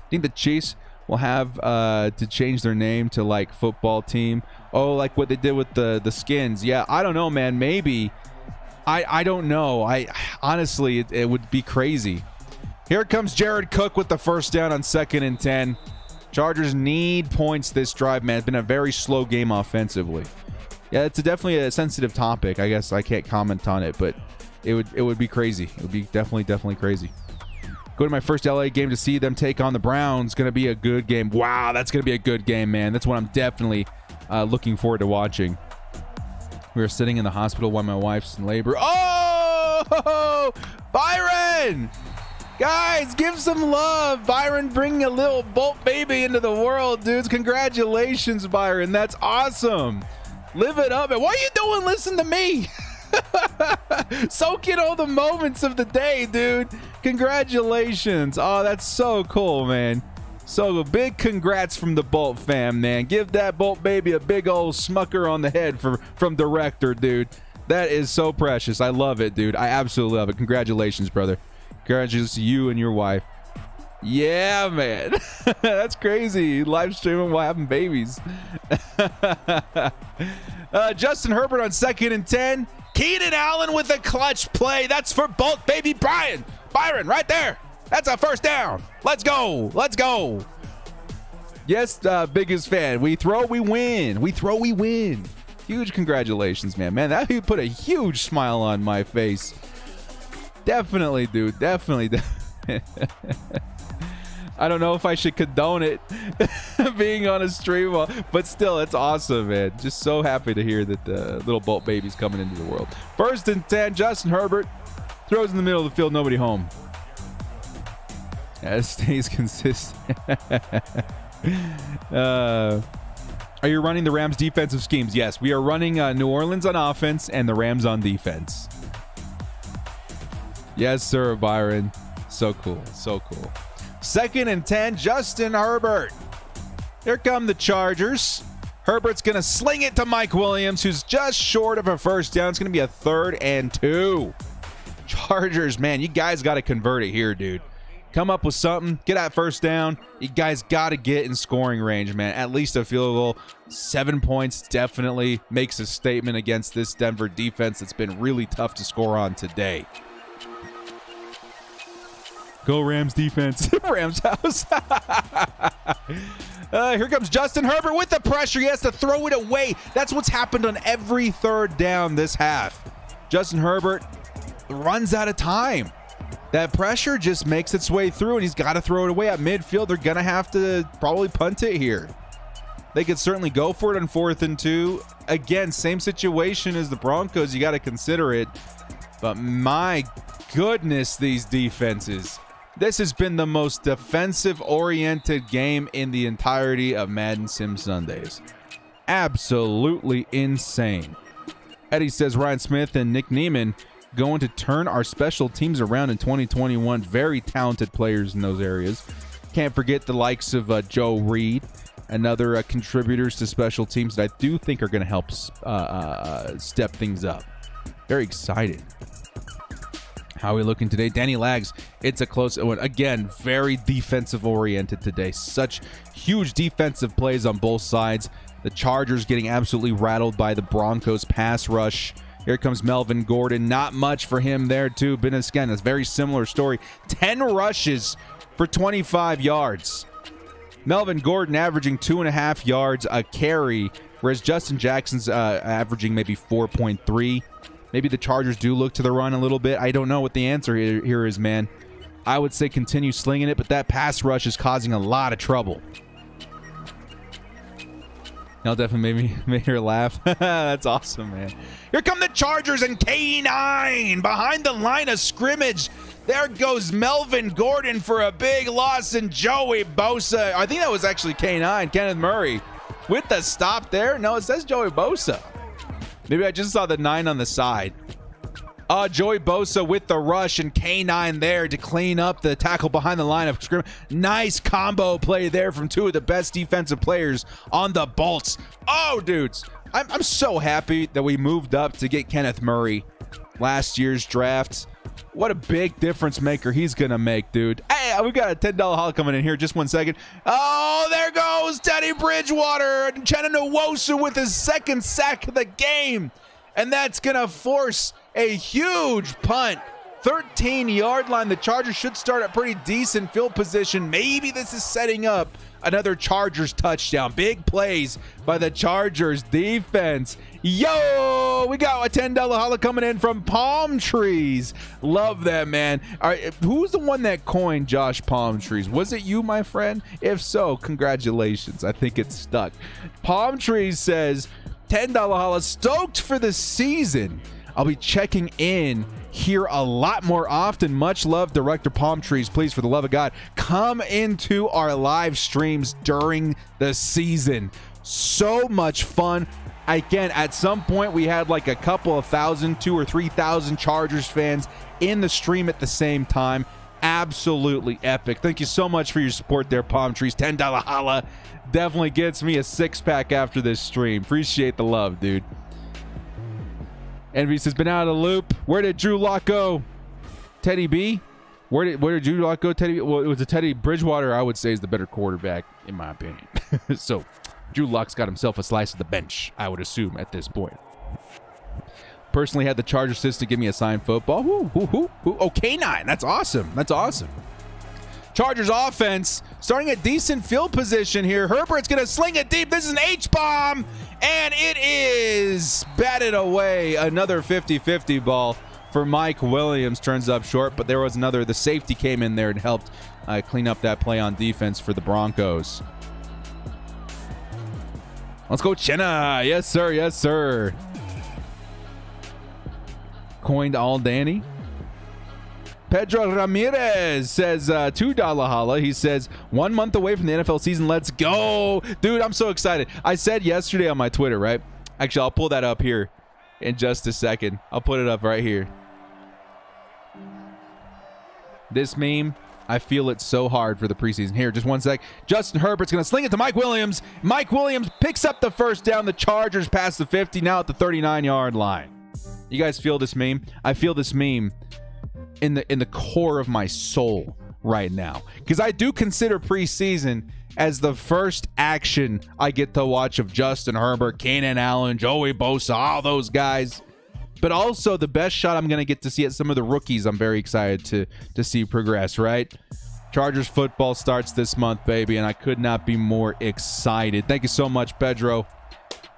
think the Chiefs will have to change their name to like football team. Oh, like what they did with the skins. Yeah, I don't know, man. Maybe. I don't know. I honestly, it would be crazy. Here comes Jared Cook with the first down on 2nd and 10. Chargers need points this drive, man. It's been a very slow game offensively. Yeah, it's definitely a sensitive topic. I guess I can't comment on it, but it would be crazy. It would be definitely crazy. Go to my first LA game to see them take on the Browns. Going to be a good game. Wow, that's going to be a good game, man. That's what I'm definitely looking forward to watching. We were sitting in the hospital while my wife's in labor. Oh, Byron! Guys, give some love. Byron bringing a little Bolt baby into the world, dudes. Congratulations, Byron. That's awesome. Live it up. And what are you doing? Listen to me. Soak in all the moments of the day, dude. Congratulations. Oh, that's so cool, man. So big congrats from the Bolt fam, man. Give that Bolt baby a big old smucker on the head from director, dude. That is so precious. I love it, dude. I absolutely love it. Congratulations, brother. Congratulations to you and your wife. Yeah, man. That's crazy. Live streaming while having babies. Justin Herbert on 2nd and 10. Keenan Allen with a clutch play. That's for Bolt baby Byron right there. That's a first down. Let's go. Yes, biggest fan. We throw, we win. Huge congratulations, man. Man, that put a huge smile on my face. Definitely, dude. Definitely. I don't know if I should condone it being on a stream, but still, it's awesome, man. Just so happy to hear that the little Bolt baby's coming into the world. 1st and 10, Justin Herbert throws in the middle of the field, nobody home. It stays consistent. Are you running the Rams defensive schemes? Yes, we are running New Orleans on offense and the Rams on defense. Yes, sir, Byron. So cool. 2nd and 10, Justin Herbert. Here come the Chargers. Herbert's going to sling it to Mike Williams, who's just short of a first down. It's going to be a 3rd and 2. Chargers, man, you guys got to convert it here, dude. Come up with something. Get that first down. You guys got to get in scoring range, man. At least a field goal. 7 points definitely makes a statement against this Denver defense that's been really tough to score on today. Go Rams defense. Rams house. Here comes Justin Herbert with the pressure. He has to throw it away. That's what's happened on every 3rd down this half. Justin Herbert runs out of time. That pressure just makes its way through, and he's got to throw it away at midfield. They're going to have to probably punt it here. They could certainly go for it on 4th and 2. Again, same situation as the Broncos. You got to consider it. But my goodness, these defenses. This has been the most defensive-oriented game in the entirety of Madden Sim Sundays. Absolutely insane. Eddie says Ryan Smith and Nick Neiman going to turn our special teams around in 2021. Very talented players in those areas. Can't forget the likes of Joe Reed and other contributors to special teams that I do think are going to help step things up. Very excited. How are we looking today? Danny Lags, it's a close one. Again, very defensive oriented today. Such huge defensive plays on both sides. The Chargers getting absolutely rattled by the Broncos pass rush. Here comes Melvin Gordon. Not much for him there, too. Been again, a very similar story. 10 rushes for 25 yards. Melvin Gordon averaging 2.5 yards a carry, whereas Justin Jackson's averaging maybe 4.3. Maybe the Chargers do look to the run a little bit. I don't know what the answer here is, man. I would say continue slinging it, but that pass rush is causing a lot of trouble. That definitely made her laugh. That's awesome, man. Here come the Chargers and K9 behind the line of scrimmage. There goes Melvin Gordon for a big loss, and Joey Bosa. I think that was actually K9, Kenneth Murray, with the stop there. No, it says Joey Bosa. Maybe I just saw the 9 on the side. Joey Bosa with the rush and K9 there to clean up the tackle behind the line of scrimmage. Nice combo play there from 2 of the best defensive players on the Bolts. Oh, dudes, I'm so happy that we moved up to get Kenneth Murray last year's draft. What a big difference maker he's going to make, dude. Hey, we got a $10 haul coming in here. Just 1 second. Oh, there goes Teddy Bridgewater. Uchenna Nwosu with his 2nd sack of the game. And that's going to force a huge punt. 13-yard line. The Chargers should start at pretty decent field position. Maybe this is setting up another Chargers touchdown. Big plays by the Chargers defense. Yo, we got a $10 holla coming in from Palm Trees. Love that, man. All right, who's the one that coined Josh Palm Trees? Was it you, my friend? If so, congratulations. I think it's stuck. Palm Trees says, $10 holla, stoked for the season. I'll be checking in here a lot more often. Much love, Director Palm Trees. Please, for the love of God, come into our live streams during the season. So much fun. Again, at some point, we had like a couple of thousand, 2,000 or 3,000 Chargers fans in the stream at the same time. Absolutely epic. Thank you so much for your support there, Palm Trees. $10 holla definitely gets me a 6-pack after this stream. Appreciate the love, dude. Envy says, been out of the loop. Where did Drew Lock go? Teddy B? Where did Drew Lock go? Teddy? Well, it was a Teddy Bridgewater, I would say, is the better quarterback, in my opinion. So, Drew Lock's got himself a slice of the bench, I would assume, at this point. Personally had the Chargers assistant give me a signed football. Oh, K9. That's awesome. That's awesome. Chargers offense starting a decent field position here. Herbert's going to sling it deep. This is an H-bomb, and it is batted away. Another 50-50 ball for Mike Williams. Turns up short, but there was another. The safety came in there and helped clean up that play on defense for the Broncos. Let's go, Chenna. Yes, sir. Yes, sir. Coined all Danny. Pedro Ramirez says $2 holla. He says 1 month away from the NFL season. Let's go. Dude, I'm so excited. I said yesterday on my Twitter, right? Actually, I'll pull that up here in just a second. I'll put it up right here. This meme, I feel it so hard for the preseason. Here, just 1 sec. Justin Herbert's going to sling it to Mike Williams. Mike Williams picks up the first down. The Chargers pass the 50, now at the 39-yard line. You guys feel this meme? I feel this meme in the core of my soul right now, because I do consider preseason as the first action I get to watch of Justin Herbert, Keenan Allen, Joey Bosa, all those guys, but also the best shot I'm going to get to see at some of the rookies I'm very excited to see progress, right? Chargers football starts this month, baby, and I could not be more excited. Thank you so much, Pedro,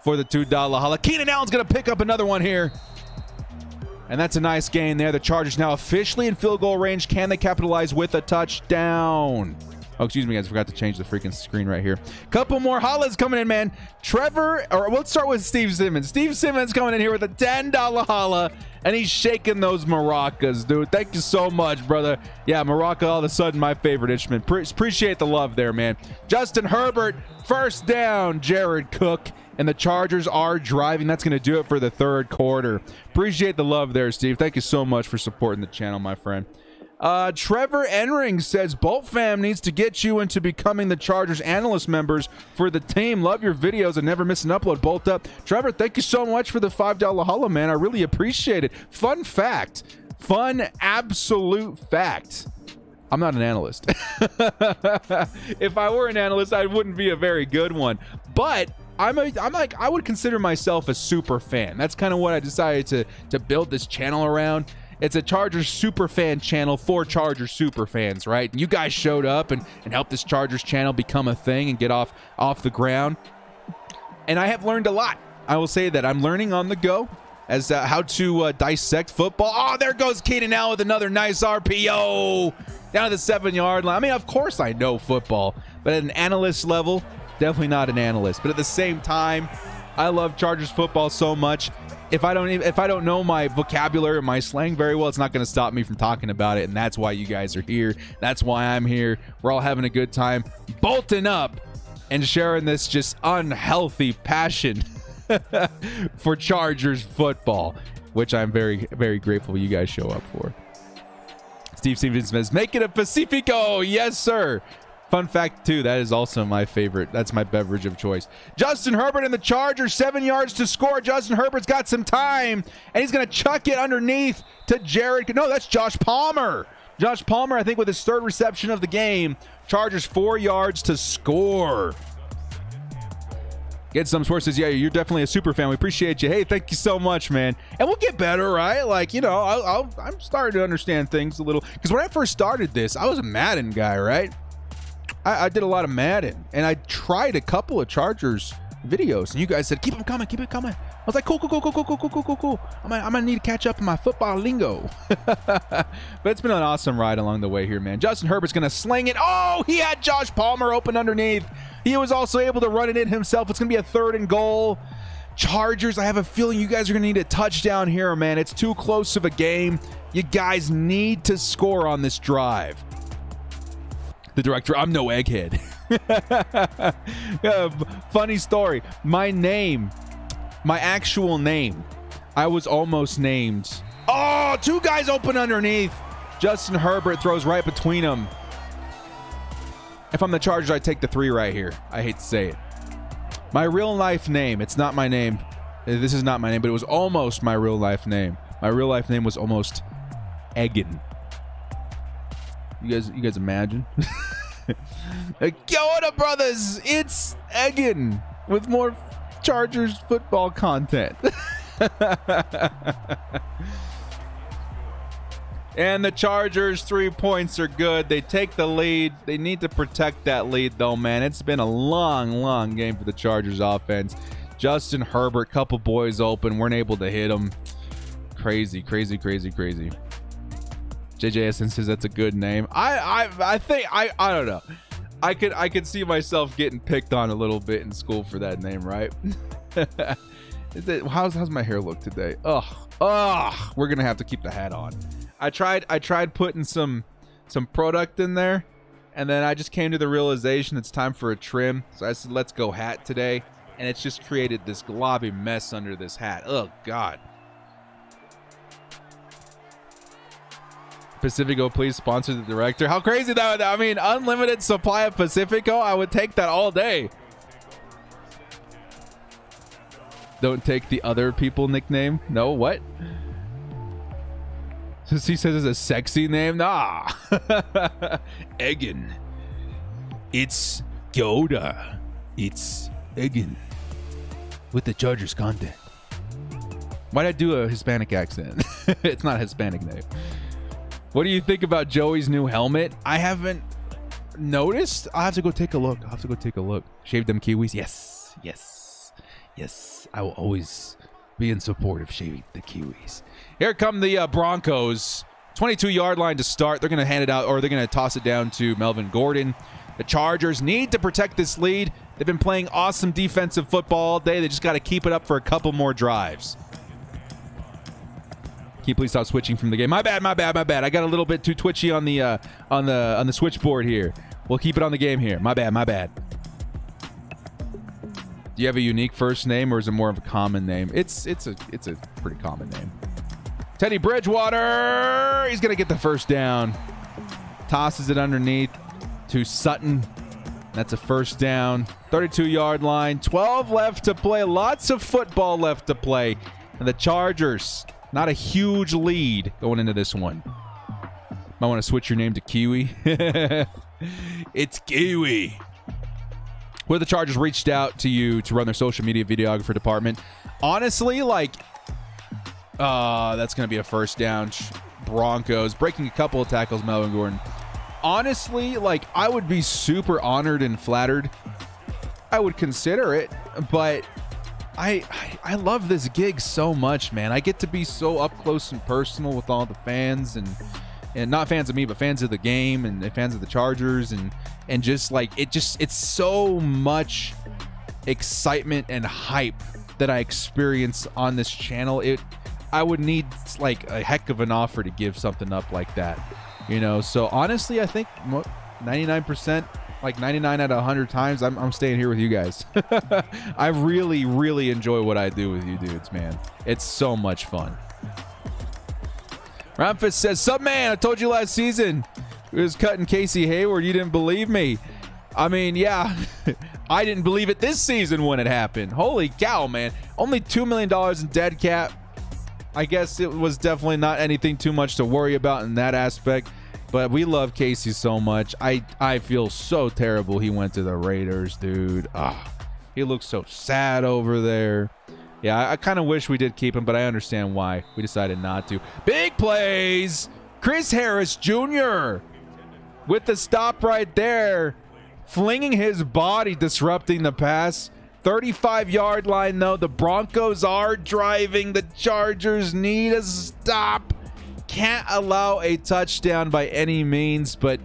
for the $2 holla. Keenan Allen's going to pick up another one here. And that's a nice gain there. The Chargers now officially in field goal range. Can they capitalize with a touchdown? Oh, excuse me, guys. I forgot to change the freaking screen right here. Couple more hollas coming in, man. Trevor, or let's start with Steve Simmons. Steve Simmons coming in here with a $10 holla, and he's shaking those maracas, dude. Thank you so much, brother. Yeah, maraca all of a sudden my favorite instrument. Appreciate the love there, man. Justin Herbert, first down. Jared Cook. And the Chargers are driving. That's going to do it for the third quarter. Appreciate the love there, Steve. Thank you so much for supporting the channel, my friend. Trevor Enring says, Bolt fam needs to get you into becoming the Chargers analyst members for the team. Love your videos and never miss an upload. Bolt up. Trevor, thank you so much for the $5 holla, man. I really appreciate it. Fun fact. Fun absolute fact. I'm not an analyst. If I were an analyst, I wouldn't be a very good one. But I would consider myself a super fan. That's kind of what I decided to build this channel around. It's a Chargers super fan channel for Chargers super fans, right? And you guys showed up and helped this Chargers channel become a thing and get off the ground. And I have learned a lot. I will say that I'm learning on the go as how to dissect football. Oh, there goes Keenan Allen with another nice RPO down to the 7-yard line. I mean, of course I know football, but at an analyst level, definitely not an analyst. But at the same time, I love Chargers football so much. If I don't know my vocabulary or my slang very well, it's not going to stop me from talking about it. And that's why you guys are here. That's why I'm here. We're all having a good time, bolting up and sharing this just unhealthy passion for Chargers football, which I'm very, very grateful you guys show up for. Steve Stevens says, make it a Pacifico. Yes, sir. Fun fact, too, that is also my favorite. That's my beverage of choice. Justin Herbert and the Chargers, 7 yards to score. Justin Herbert's got some time, and he's going to chuck it underneath to Jared. No, that's Josh Palmer. Josh Palmer, I think, with his third reception of the game. Chargers 4 yards to score. Get some sports says, yeah, you're definitely a super fan. We appreciate you. Hey, thank you so much, man. And we'll get better, right? Like, you know, I'm starting to understand things a little. Because when I first started this, I was a Madden guy, right? I did a lot of Madden, and I tried a couple of Chargers videos, and you guys said, keep them coming, keep it coming. I was like, cool. I'm gonna need to catch up in my football lingo. But it's been an awesome ride along the way here, man. Justin Herbert's gonna sling it. Oh, he had Josh Palmer open underneath. He was also able to run it in himself. It's gonna be a 3rd and goal. Chargers, I have a feeling you guys are gonna need a touchdown here, man. It's too close of a game. You guys need to score on this drive. The director, I'm no egghead. Funny story. My name, my actual name, I was almost named. Oh, 2 guys open underneath. Justin Herbert throws right between them. If I'm the Chargers, I take the 3 right here. I hate to say it. My real life name, it's not my name. This is not my name, but it was almost my real life name. My real life name was almost Egan. You guys imagine? What up, brothers? It's Egan with more Chargers football content. And the Chargers 3 points are good. They take the lead. They need to protect that lead, though, man. It's been a long game for the Chargers offense. Justin Herbert, couple boys open, weren't able to hit him. Crazy. JJSN says that's a good name. I think I don't know. I could see myself getting picked on a little bit in school for that name, right? How's my hair look today? Ugh. We're gonna have to keep the hat on. I tried putting some product in there, and then I just came to the realization it's time for a trim. So I said, let's go hat today, and it's just created this globby mess under this hat. Oh God. Pacifico, please sponsor the director. How crazy that would, I mean, unlimited supply of Pacifico. I would take that all day. Don't take the other people nickname. No, what? So he says it's a sexy name. Nah. Egan. It's Yoda. It's Egan with the Chargers content. Why'd I do a Hispanic accent? It's not a Hispanic name. What do you think about Joey's new helmet? I haven't noticed. I'll have to go take a look. Shave them Kiwis? Yes. I will always be in support of shaving the Kiwis. Here come the Broncos. 22-yard line to start. They're going to hand it out, or they're going to toss it down to Melvin Gordon. The Chargers need to protect this lead. They've been playing awesome defensive football all day. They just got to keep it up for a couple more drives. Can you please stop switching from the game? My bad. I got a little bit too twitchy on the switchboard here. We'll keep it on the game here. My bad. Do you have a unique first name, or is it more of a common name? It's a pretty common name. Teddy Bridgewater, he's gonna get the first down. Tosses it underneath to Sutton. That's a first down. 32-yard line. 12 left to play. Lots of football left to play. And the Chargers, not a huge lead going into this one. Might want to switch your name to Kiwi. It's Kiwi. Where the Chargers reached out to you to run their social media videographer department. Honestly, that's going to be a first down. Broncos breaking a couple of tackles, Melvin Gordon. Honestly, I would be super honored and flattered. I would consider it, but I love this gig so much, man. I get to be so up close and personal with all the fans, and not fans of me, but fans of the game and fans of the Chargers, and just it's so much excitement and hype that I experience on this channel. I would need a heck of an offer to give something up like that, So honestly, I think 99% like 99 out of 100 times, I'm staying here with you guys. I really, really enjoy what I do with you dudes, man. It's so much fun. Ramfus says, "Sup, man? I told you last season it was cutting Casey Hayward. You didn't believe me." I mean, yeah, I didn't believe it this season when it happened. Holy cow, man. Only $2 million in dead cap. I guess it was definitely not anything too much to worry about in that aspect. But we love Casey so much. I feel so terrible he went to the Raiders, dude. He looks so sad over there. Yeah, I kind of wish we did keep him, but I understand why we decided not to. Big plays. Chris Harris Jr. with the stop right there. Flinging his body, disrupting the pass. 35-yard line, though. The Broncos are driving. The Chargers need a stop. Can't allow a touchdown by any means, but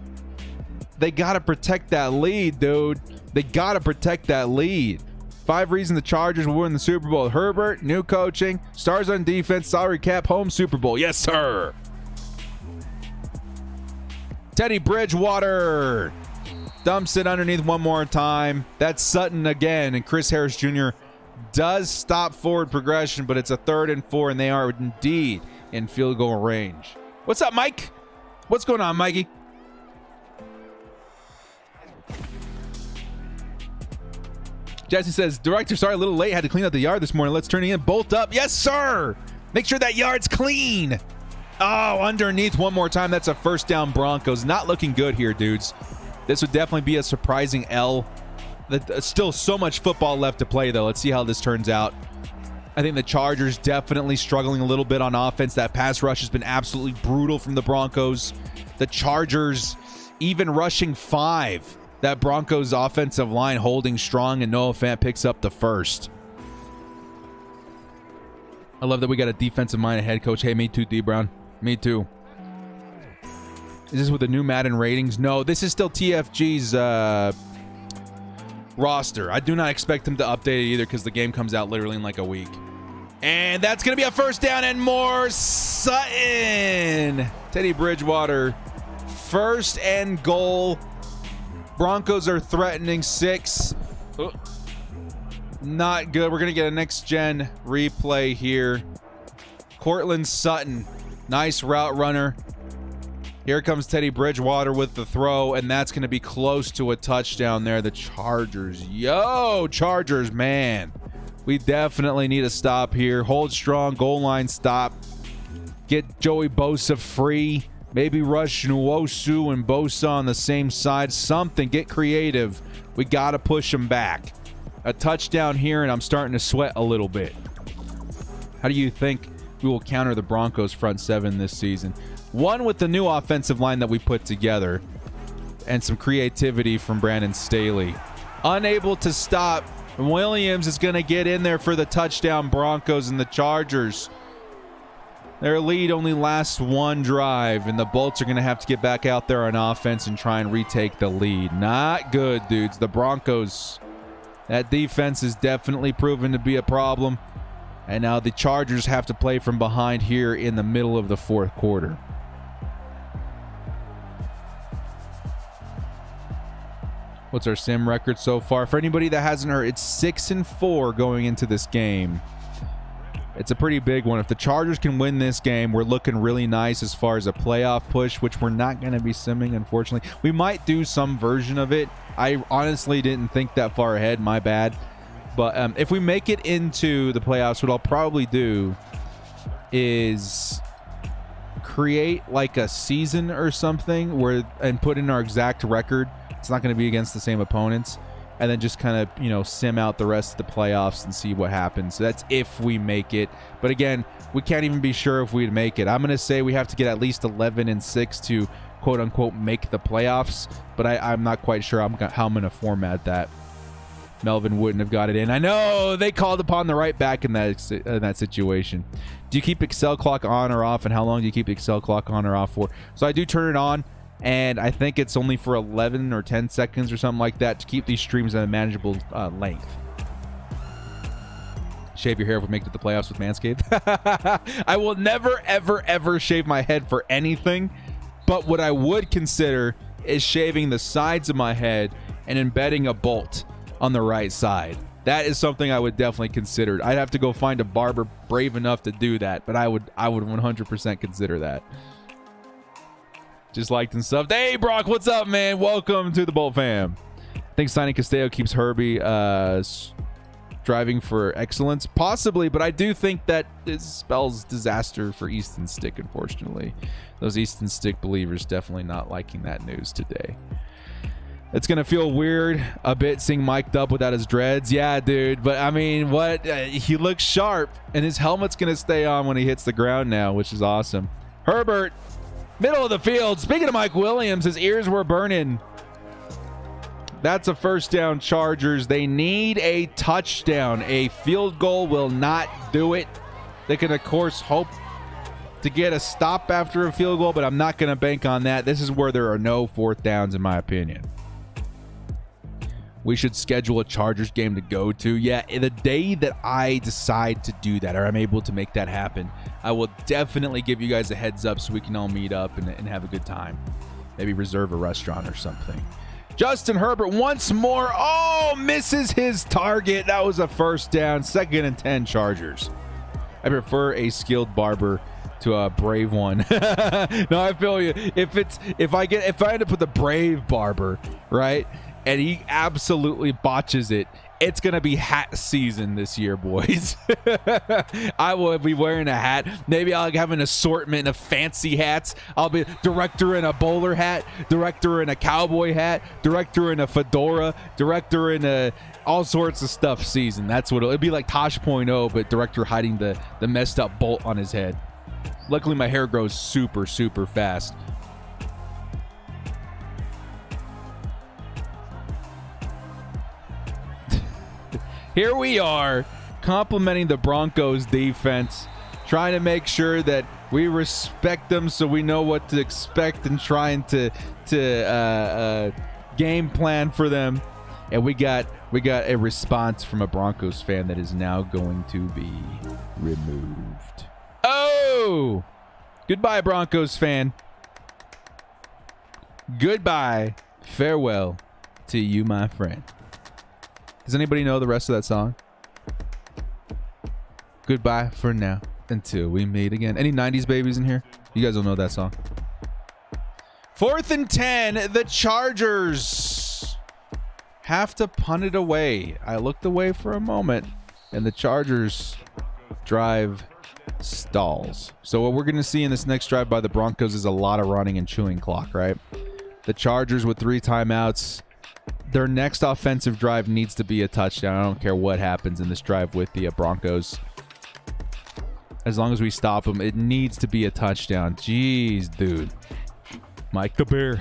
they got to protect that lead, dude. They got to protect that lead. 5 reasons the Chargers will win the Super Bowl. Herbert, new coaching, stars on defense, salary cap, home Super Bowl. Yes, sir. Teddy Bridgewater dumps it underneath one more time. That's Sutton again, and Chris Harris Jr. does stop forward progression, but it's a 3rd and 4, and they are indeed in field goal range. What's up, Mike? What's going on, Mikey? Jesse says, "Director, sorry, a little late. Had to clean up the yard this morning. Let's turn it in. Bolt up." Yes, sir. Make sure that yard's clean. Oh, underneath one more time. That's a first down, Broncos. Not looking good here, dudes. This would definitely be a surprising L. Still so much football left to play, though. Let's see how this turns out. I think the Chargers definitely struggling a little bit on offense. That pass rush has been absolutely brutal from the Broncos. The Chargers even rushing 5. That Broncos offensive line holding strong, and Noah Fant picks up the first. I love that we got a defensive-minded head coach. Hey, me too, D. Brown. Me too. Is this with the new Madden ratings? No, this is still TFG's roster. I do not expect them to update it either because the game comes out literally in like a week. And that's going to be a first down and more. Sutton. Teddy Bridgewater. 1st and goal. Broncos are threatening 6. Oh, not good. We're going to get a next-gen replay here. Cortland Sutton. Nice route runner. Here comes Teddy Bridgewater with the throw, and that's going to be close to a touchdown there. The Chargers. Yo, Chargers, man. We definitely need a stop here. Hold strong, goal line stop. Get Joey Bosa free. Maybe rush Nwosu and Bosa on the same side. Something. Get creative. We got to push them back. A touchdown here, and I'm starting to sweat a little bit. How do you think we will counter the Broncos front 7 this season? One, with the new offensive line that we put together and some creativity from Brandon Staley. Unable to stop. Williams is going to get in there for the touchdown. Broncos and the Chargers. Their lead only lasts 1 drive, and the Bolts are going to have to get back out there on offense and try and retake the lead. Not good, dudes. The Broncos, that defense is definitely proven to be a problem. And now the Chargers have to play from behind here in the middle of the 4th quarter. What's our sim record so far? For anybody that hasn't heard, it's 6-4 going into this game. It's a pretty big one. If the Chargers can win this game, we're looking really nice as far as a playoff push, which we're not going to be simming, unfortunately. We might do some version of it. I honestly didn't think that far ahead. My bad. But if we make it into the playoffs, what I'll probably do is create like a season or something and put in our exact record. It's not going to be against the same opponents. And then just kind of, sim out the rest of the playoffs and see what happens. So that's if we make it. But again, we can't even be sure if we'd make it. I'm going to say we have to get at least 11-6 to quote-unquote make the playoffs. But I'm not quite sure how I'm going to format that. Melvin wouldn't have got it in. I know they called upon the right back in that situation. Do you keep Excel clock on or off, and how long do you keep the Excel clock on or off for? So I do turn it on, and I think it's only for 11 or 10 seconds or something like that to keep these streams at a manageable length. Shave your hair if we make it to the playoffs with Manscaped. I will never, ever, ever shave my head for anything, but what I would consider is shaving the sides of my head and embedding a bolt on the right side. That is something I would definitely consider. I'd have to go find a barber brave enough to do that, but I would 100% consider that. Just liked and stuff. Hey, Brock, what's up, man? Welcome to the Bolt fam. I think signing Castillo keeps Herbie striving for excellence. Possibly, but I do think that it spells disaster for Easton Stick, unfortunately. Those Easton Stick believers definitely not liking that news today. It's going to feel weird a bit seeing mic'd up without his dreads. Yeah, dude. But, I mean, what? He looks sharp, and his helmet's going to stay on when he hits the ground now, which is awesome. Herbert, middle of the field. Speaking of Mike Williams, his ears were burning. That's a first down, Chargers. They need a touchdown. A field goal will not do it. They can, of course, hope to get a stop after a field goal, but I'm not going to bank on that. This is where there are no fourth downs, in my opinion. We should schedule a Chargers game to go to. Yeah, the day that I decide to do that, or I'm able to make that happen, I will definitely give you guys a heads up so we can all meet up and have a good time. Maybe reserve a restaurant or something. Justin Herbert once more. Oh, misses his target. That was a first down. 2nd and 10 Chargers. I prefer a skilled barber to a brave one. No, I feel you. If I end up with a brave barber, right, and he absolutely botches it, it's going to be hat season this year, boys. I will be wearing a hat. Maybe I'll have an assortment of fancy hats. I'll be director in a bowler hat, director in a cowboy hat, director in a fedora, director in a all sorts of stuff season. That's what it'll be, like Tosh.0, but director hiding the messed up bolt on his head. Luckily, my hair grows super, super fast. Here we are, complimenting the Broncos defense, trying to make sure that we respect them so we know what to expect, and trying to game plan for them. And we got a response from a Broncos fan that is now going to be removed. Oh! Goodbye, Broncos fan. Goodbye. Farewell to you, my friend. Does anybody know the rest of that song? Goodbye for now until we meet again. Any 90s babies in here? You guys don't know that song. 4th and 10. The Chargers have to punt it away. I looked away for a moment, and the Chargers drive stalls. So what we're going to see in this next drive by the Broncos is a lot of running and chewing clock, right? The Chargers with 3 timeouts. Their next offensive drive needs to be a touchdown. I don't care what happens in this drive with the Broncos. As long as we stop them, it needs to be a touchdown. Jeez, dude. Mike the Bear.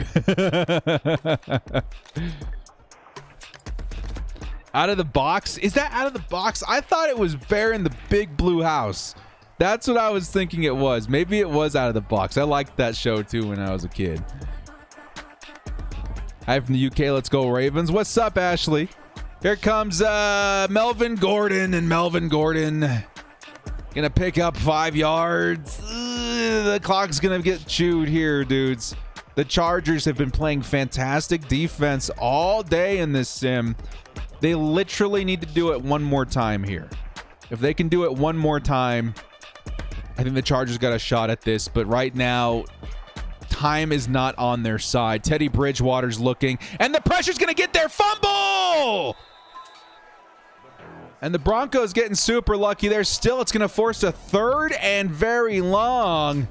Out of the box? Is that out of the box? I thought it was Bear in the Big Blue House. That's what I was thinking it was. Maybe it was out of the box. I liked that show too when I was a kid. Hi from the UK. Let's go Ravens. What's up, Ashley? Here comes Melvin Gordon, and Melvin Gordon gonna pick up 5 yards. The clock's gonna get chewed here, dudes. The Chargers have been playing fantastic defense all day in this sim. They literally need to do it one more time here. If they can do it one more time, I think the Chargers got a shot at this. But right now, time is not on their side. Teddy Bridgewater's looking, and the pressure's going to get there. Fumble! And the Broncos getting super lucky there. Still, it's going to force a 3rd and very long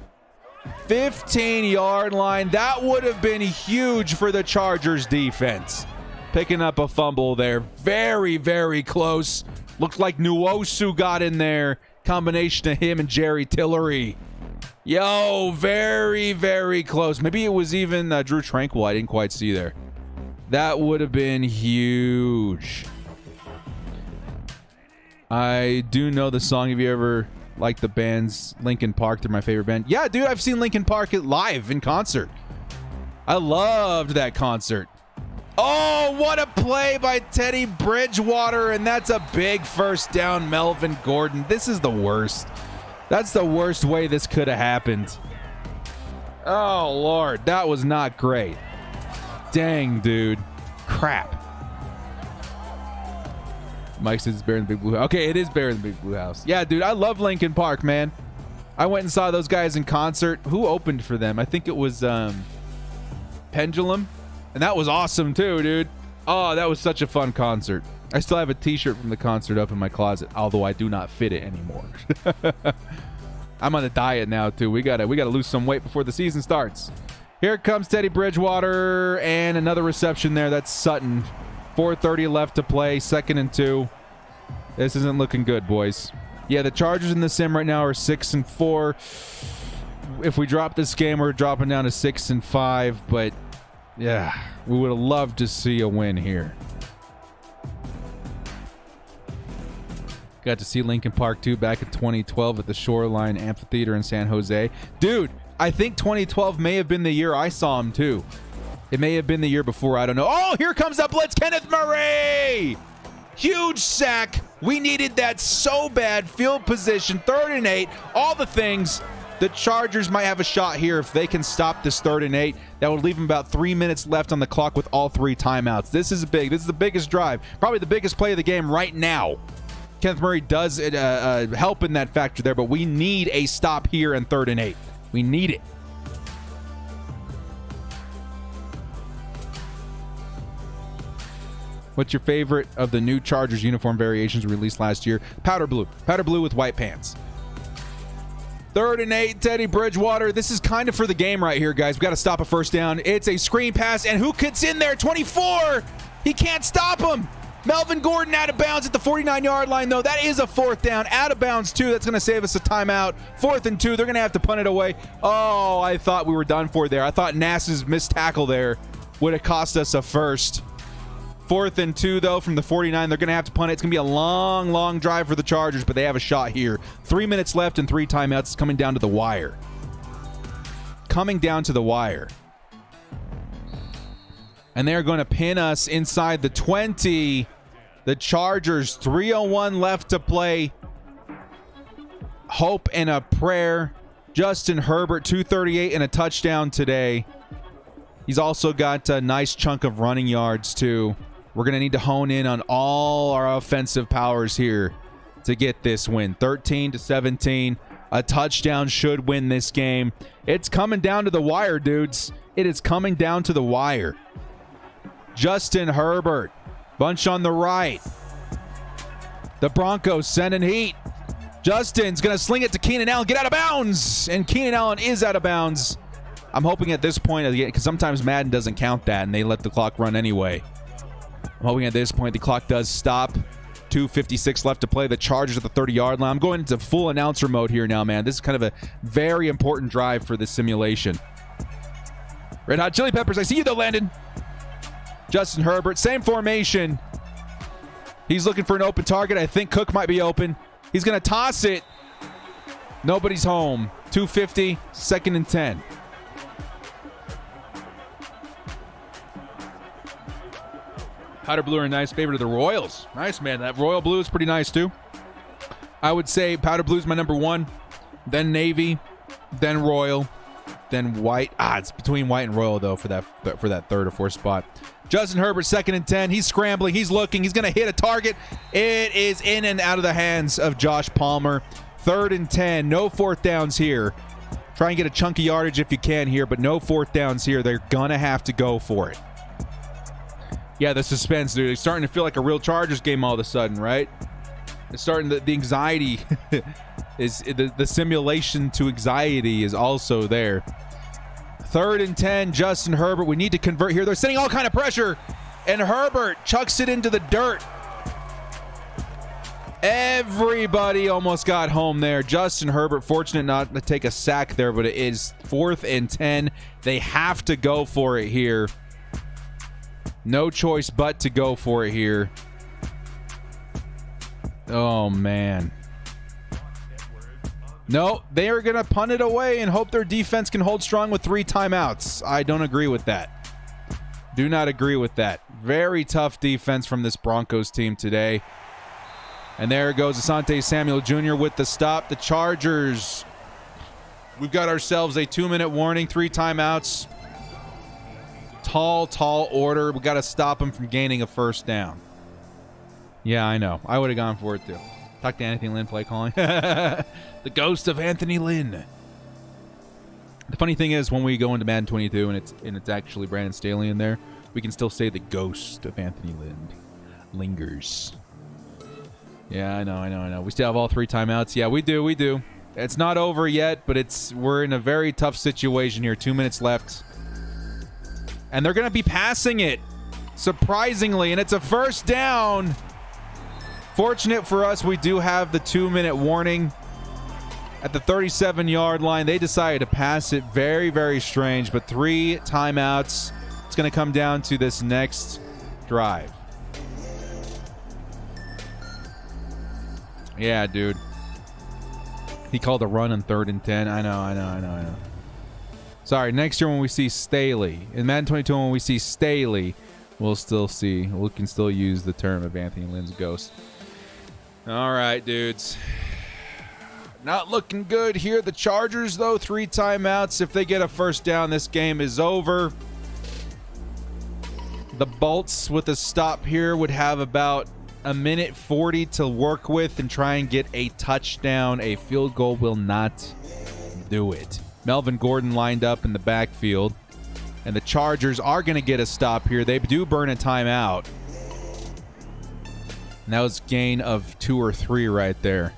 15-yard line. That would have been huge for the Chargers defense. Picking up a fumble there. Very, very close. Looked like Nwosu got in there. Combination of him and Jerry Tillery. Yo, very, very close. Maybe it was even Drew Tranquil. I didn't quite see there. That would have been huge. I do know the song. Have you ever liked the band's Linkin Park? They're my favorite band. Yeah, dude, I've seen Linkin Park live in concert. I loved that concert. Oh, what a play by Teddy Bridgewater, and that's a big first down, Melvin Gordon. This is the worst. That's the worst way this could have happened. Oh, Lord, that was not great. Dang, dude. Crap. Mike says it's Bear in the Big Blue House. Okay, it is Bear in the Big Blue House. Yeah, dude, I love Linkin Park, man. I went and saw those guys in concert. Who opened for them? I think it was Pendulum. And that was awesome too, dude. Oh, that was such a fun concert. I still have a t-shirt from the concert up in my closet, although I do not fit it anymore. I'm on a diet now too. We gotta lose some weight before the season starts. Here comes Teddy Bridgewater, and another reception there. That's Sutton. 4:30 left to play, 2nd and 2. This isn't looking good, boys. Yeah, the Chargers in the sim right now are 6-4. If we drop this game, we're dropping down to 6-5. But yeah, we would have loved to see a win here. Got to see Linkin Park 2 back in 2012 at the Shoreline Amphitheater in San Jose. Dude, I think 2012 may have been the year I saw him too. It may have been the year before. I don't know. Oh, here comes the blitz. Kenneth Murray. Huge sack. We needed that so bad. Field position, 3rd and 8. All the things. The Chargers might have a shot here if they can stop this 3rd and 8. That would leave them about 3 minutes left on the clock with all 3 timeouts. This is big. This is the biggest drive. Probably the biggest play of the game right now. Kenneth Murray does help in that factor there, but we need a stop here in 3rd and 8. We need it. What's your favorite of the new Chargers uniform variations released last year? Powder blue. Powder blue with white pants. 3rd and 8, Teddy Bridgewater. This is kind of for the game right here, guys. We got to stop a first down. It's a screen pass, and who gets in there? 24. He can't stop him. Melvin Gordon out of bounds at the 49-yard line, though. That is a 4th down. Out of bounds, too. That's going to save us a timeout. 4th and 2. They're going to have to punt it away. Oh, I thought we were done for there. I thought Nass's missed tackle there would have cost us a first. 4th and 2, though, from the 49. They're going to have to punt it. It's going to be a long, long drive for the Chargers, but they have a shot here. 3 minutes left and 3 timeouts. It's coming down to the wire. Coming down to the wire. And they're going to pin us inside the 20. The Chargers, 3:01 left to play. Hope and a prayer. Justin Herbert, 238 and a touchdown today. He's also got a nice chunk of running yards, too. We're going to need to hone in on all our offensive powers here to get this win. 13-17. A touchdown should win this game. It's coming down to the wire, dudes. It is coming down to the wire. Justin Herbert. Bunch on the right. The Broncos sending heat. Justin's going to sling it to Keenan Allen. Get out of bounds. And Keenan Allen is out of bounds. I'm hoping at this point, because sometimes Madden doesn't count that and they let the clock run anyway. I'm hoping at this point the clock does stop. 2:56 left to play. The Chargers at the 30-yard line. I'm going into full announcer mode here now, man. This is kind of a very important drive for this simulation. Red Hot Chili Peppers, I see you though, Landon. Justin Herbert, same formation. He's looking for an open target. I think Cook might be open. He's going to toss it. Nobody's home. 2:50, 2nd and 10. Powder blue are a nice favorite of the Royals. Nice, man. That royal blue is pretty nice, too. I would say powder blue is my number 1, then navy, then royal, then white. It's between white and royal, though, for that 3rd or 4th spot. Justin Herbert, 2nd and 10. He's scrambling. He's looking. He's going to hit a target. It is in and out of the hands of Josh Palmer. 3rd and 10. No 4th downs here. Try and get a chunky yardage if you can here, but no 4th downs here. They're going to have to go for it. Yeah, the suspense, dude. It's starting to feel like a real Chargers game all of a sudden, right? It's starting the anxiety is the simulation to anxiety is also there. 3rd and 10, Justin Herbert. We need to convert here. They're sending all kind of pressure, and Herbert chucks it into the dirt. Everybody almost got home there. Justin Herbert, fortunate not to take a sack there, but it is 4th and 10. They have to go for it here. No choice but to go for it here. Oh, man. No, they are going to punt it away and hope their defense can hold strong with 3 timeouts. I don't agree with that. Do not agree with that. Very tough defense from this Broncos team today. And there goes Asante Samuel Jr. with the stop. The Chargers, we've got ourselves a 2-minute warning, 3 timeouts. Tall order. We got to stop them from gaining a 1st down. Yeah, I know. I would have gone for it too. Talk to Anthony Lynn, play calling. The ghost of Anthony Lynn. The funny thing is, when we go into Madden 22 and it's actually Brandon Staley in there, we can still say the ghost of Anthony Lynn lingers. Yeah, I know. We still have all 3 timeouts. Yeah, we do. It's not over yet, but we're in a very tough situation here. 2 minutes left. And they're going to be passing it, surprisingly, and it's a first down. Fortunate for us, we do have the 2-minute warning. At the 37-yard line, they decided to pass it. Very, very strange, but 3 timeouts. It's going to come down to this next drive. Yeah, dude. He called a run on 3rd and 10. I know. Sorry, next year when we see Staley, in Madden 22 when we see Staley, we can still use the term of Anthony Lynn's ghost. All right, dudes. Not looking good here. The Chargers, though, 3 timeouts. If they get a first down, this game is over. The Bolts with a stop here would have about a minute 40 to work with and try and get a touchdown. A field goal will not do it. Melvin Gordon lined up in the backfield, and the Chargers are going to get a stop here. They do burn a timeout. And that was gain of 2 or 3 right there.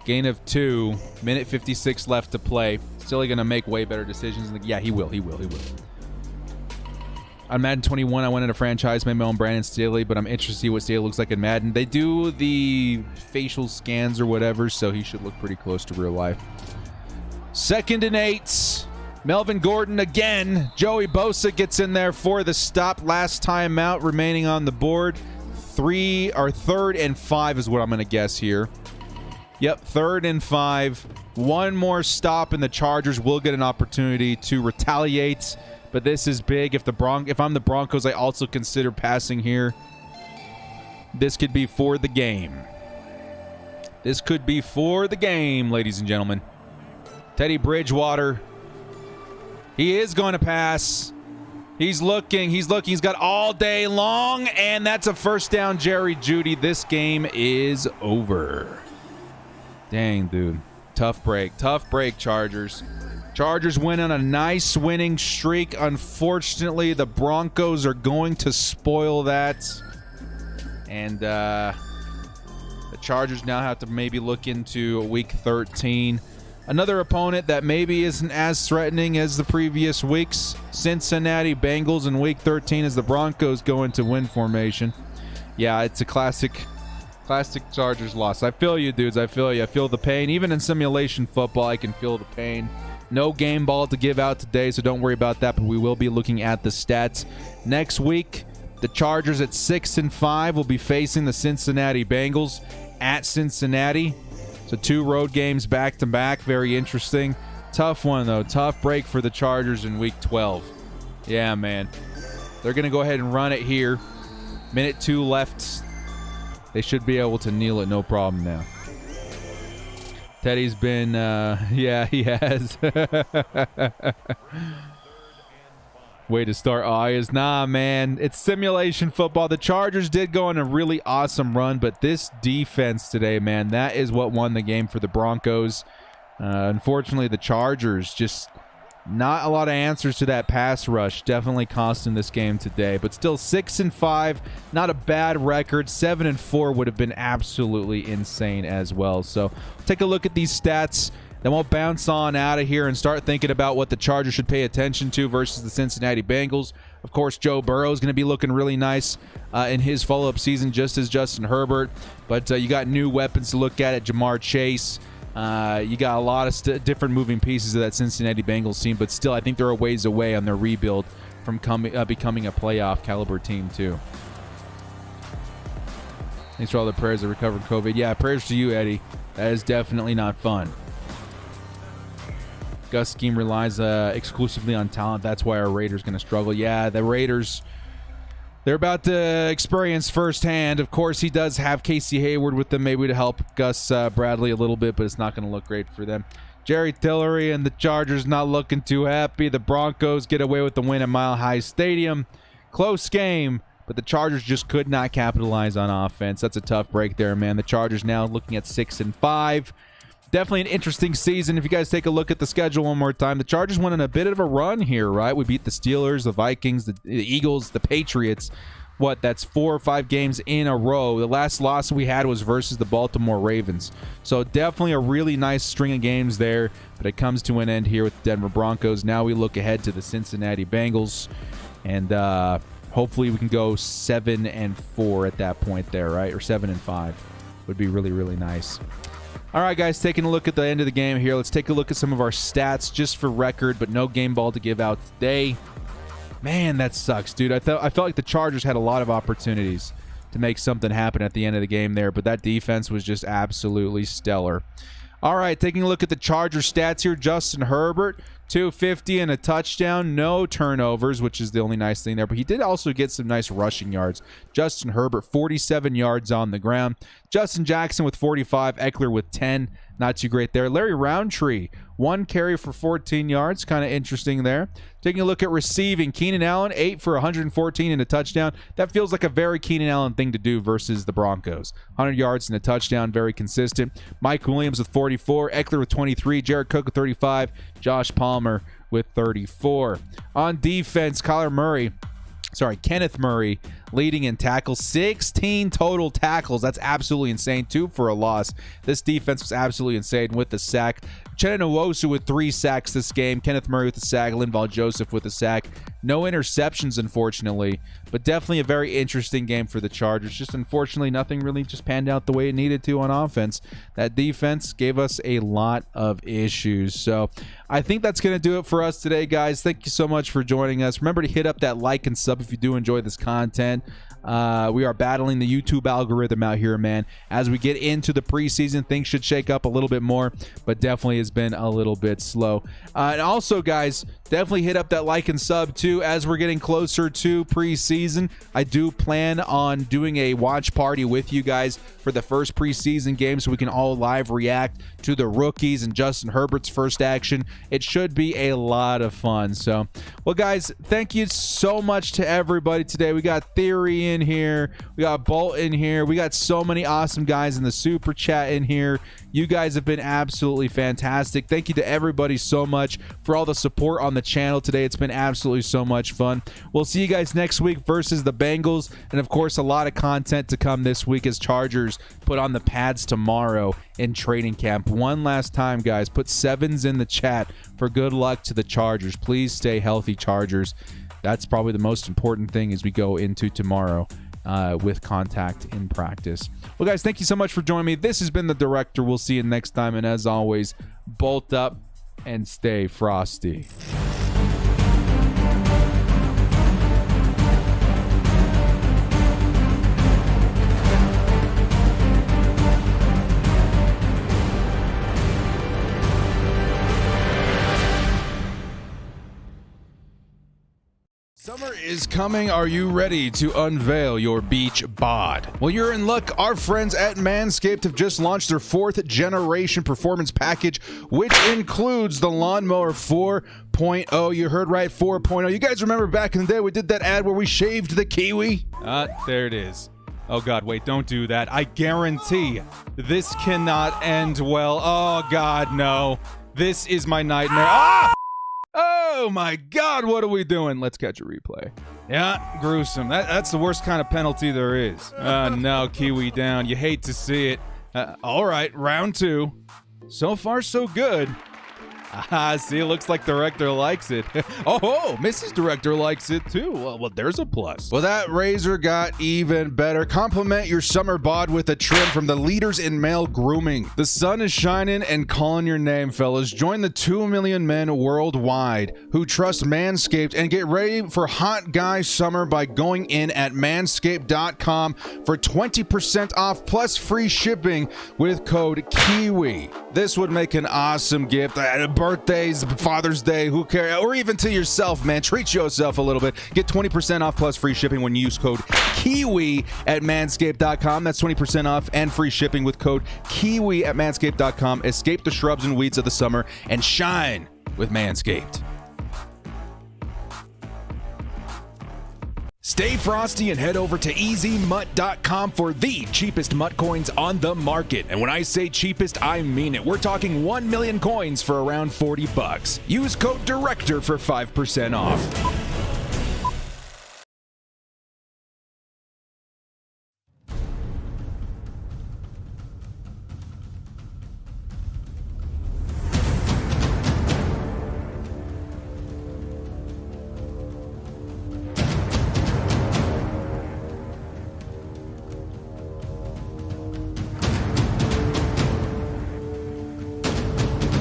Gain of 2, minute 56 left to play. Still going to make way better decisions. Yeah, he will. On Madden 21, I went into franchise, made my own Brandon Staley, but I'm interested to see what Staley looks like in Madden. They do the facial scans or whatever, so he should look pretty close to real life. 2nd and 8. Melvin Gordon again. Joey Bosa gets in there for the stop. Last time out remaining on the board. 3rd and 5 is what I'm going to guess here. Yep, 3rd and 5. One more stop, and the Chargers will get an opportunity to retaliate. But this is big. If I'm the Broncos, I also consider passing here. This could be for the game. Ladies and gentlemen. Teddy Bridgewater. He is going to pass. He's looking. He's got all day long, and that's a first down, Jerry Jeudy. This game is over. Dang, dude. Tough break, Chargers. Chargers win on a nice winning streak. Unfortunately, the Broncos are going to spoil that. And the Chargers now have to maybe look into Week 13. Another opponent that maybe isn't as threatening as the previous weeks. Cincinnati Bengals in Week 13 as the Broncos go into win formation. Yeah, it's a classic Chargers loss. I feel you, dudes. I feel you. I feel the pain. Even in simulation football, I can feel the pain. No game ball to give out today, so don't worry about that, but we will be looking at the stats. Next week, the Chargers at 6-5 will be facing the Cincinnati Bengals at Cincinnati. So 2 road games back-to-back. Very interesting. Tough one, though. Tough break for the Chargers in Week 12. Yeah, man. They're going to go ahead and run it here. Minute 2 left. They should be able to kneel it no problem now. Teddy's been, yeah, he has. Way to start. Nah, man. It's simulation football. The Chargers did go on a really awesome run, but this defense today, man, that is what won the game for the Broncos. Unfortunately, the Chargers just not a lot of answers to that pass rush. Definitely costing this game today, but still 6-5, not a bad record. 7-4 would have been absolutely insane as well. So take a look at these stats. Then we'll bounce on out of here and start thinking about what the Chargers should pay attention to versus the Cincinnati Bengals. Of course, Joe Burrow is going to be looking really nice in his follow-up season, just as Justin Herbert. But you got new weapons to look at Jamar Chase. You got a lot of different moving pieces of that Cincinnati Bengals team, but still, I think they're a ways away on their rebuild from becoming a playoff caliber team, too. Thanks for all the prayers that recovered COVID. Yeah, prayers to you, Eddie. That is definitely not fun. Gus' scheme relies exclusively on talent. That's why our Raiders going to struggle. Yeah, the Raiders, they're about to experience firsthand. Of course, he does have Casey Hayward with them, maybe to help Gus Bradley a little bit, but it's not going to look great for them. Jerry Tillery and the Chargers not looking too happy. The Broncos get away with the win at Mile High Stadium. Close game, but the Chargers just could not capitalize on offense. That's a tough break there, man. The Chargers now looking at 6-5. Definitely an interesting season. If you guys take a look at the schedule one more time, the Chargers went on a bit of a run here, right? We beat the Steelers, the Vikings, the Eagles, the Patriots. That's 4 or 5 games in a row. The last loss we had was versus the Baltimore Ravens. So definitely a really nice string of games there, but it comes to an end here with the Denver Broncos. Now we look ahead to the Cincinnati Bengals, and hopefully we can go 7-4 at that point there, right? Or 7-5 would be really, really nice. All right, guys, taking a look at the end of the game here. Let's take a look at some of our stats just for record, but no game ball to give out today. Man, that sucks, dude. I felt like the Chargers had a lot of opportunities to make something happen at the end of the game there, but that defense was just absolutely stellar. All right, taking a look at the Chargers stats here. Justin Herbert, 250 and a touchdown. No turnovers, which is the only nice thing there, but he did also get some nice rushing yards. Justin Herbert, 47 yards on the ground. Justin Jackson with 45. Eckler with 10. Not too great there. Larry Roundtree, 1 carry for 14 yards. Kind of interesting there. Taking a look at receiving, Keenan Allen, 8 for 114 and a touchdown. That feels like a very Keenan Allen thing to do versus the Broncos. 100 yards and a touchdown, very consistent. Mike Williams with 44. Eckler with 23. Jared Cook with 35. Josh Palmer with 34. On defense, Kenneth Murray leading in tackles, 16 total tackles. That's absolutely insane. 2 for a loss. This defense was absolutely insane with the sack. Uchenna Nwosu with 3 sacks this game. Kenneth Murray with a sack. Linval Joseph with a sack. No interceptions, unfortunately, but definitely a very interesting game for the Chargers. Just unfortunately, nothing really just panned out the way it needed to on offense. That defense gave us a lot of issues. So I think that's going to do it for us today, guys. Thank you so much for joining us. Remember to hit up that like and sub if you do enjoy this content. We are battling the YouTube algorithm out here, man. As we get into the preseason, things should shake up a little bit more, but definitely has been a little bit slow. And also, guys, definitely hit up that like and sub too. As we're getting closer to preseason, I do plan on doing a watch party with you guys for the first preseason game so we can all live react to the rookies and Justin Herbert's first action. It should be a lot of fun. So, well, guys, thank you so much to everybody today. We got Theory in here. We got Bolt in here. We got so many awesome guys in the super chat in here. You guys have been absolutely fantastic. Thank you to everybody so much for all the support on the channel today. It's been absolutely so much fun. We'll see you guys next week versus the Bengals. And, of course, a lot of content to come this week as Chargers put on the pads tomorrow in training camp. One last time, guys, put 7s in the chat for good luck to the Chargers. Please stay healthy, Chargers. That's probably the most important thing as we go into tomorrow with contact in practice. Well, guys, thank you so much for joining me. This has been The Director. We'll see you next time. And as always, bolt up and stay frosty. Summer is coming. Are you ready to unveil your beach bod? Well, you're in luck. Our friends at Manscaped have just launched their 4th generation performance package, which includes the Lawnmower 4.0. You heard right, 4.0. You guys remember back in the day we did that ad where we shaved the kiwi? There it is. Oh, God, wait, don't do that. I guarantee this cannot end well. Oh, God, no. This is my nightmare. Ah! Oh, my God, what are we doing? Let's catch a replay. Yeah, gruesome. That's the worst kind of penalty there is. No, Kiwi down. You hate to see it. All right, round 2. So far, so good. See, it looks like Director likes it. Oh, Mrs. Director likes it too. Well, there's a plus. Well, that razor got even better. Compliment your summer bod with a trim from the leaders in male grooming. The sun is shining and calling your name, fellas. Join the 2 million men worldwide who trust Manscaped and get ready for hot guy summer by going in at manscaped.com for 20% off plus free shipping with code KIWI. This would make an awesome gift. Birthdays, Father's Day, who cares? Or even to yourself, man. Treat yourself a little bit. Get 20% off plus free shipping when you use code KIWI at manscaped.com. That's 20% off and free shipping with code KIWI at manscaped.com. Escape the shrubs and weeds of the summer and shine with Manscaped. Stay frosty and head over to easymutt.com for the cheapest mutt coins on the market. And when I say cheapest, I mean it. We're talking 1 million coins for around $40. Use code DIRECTOR for 5% off.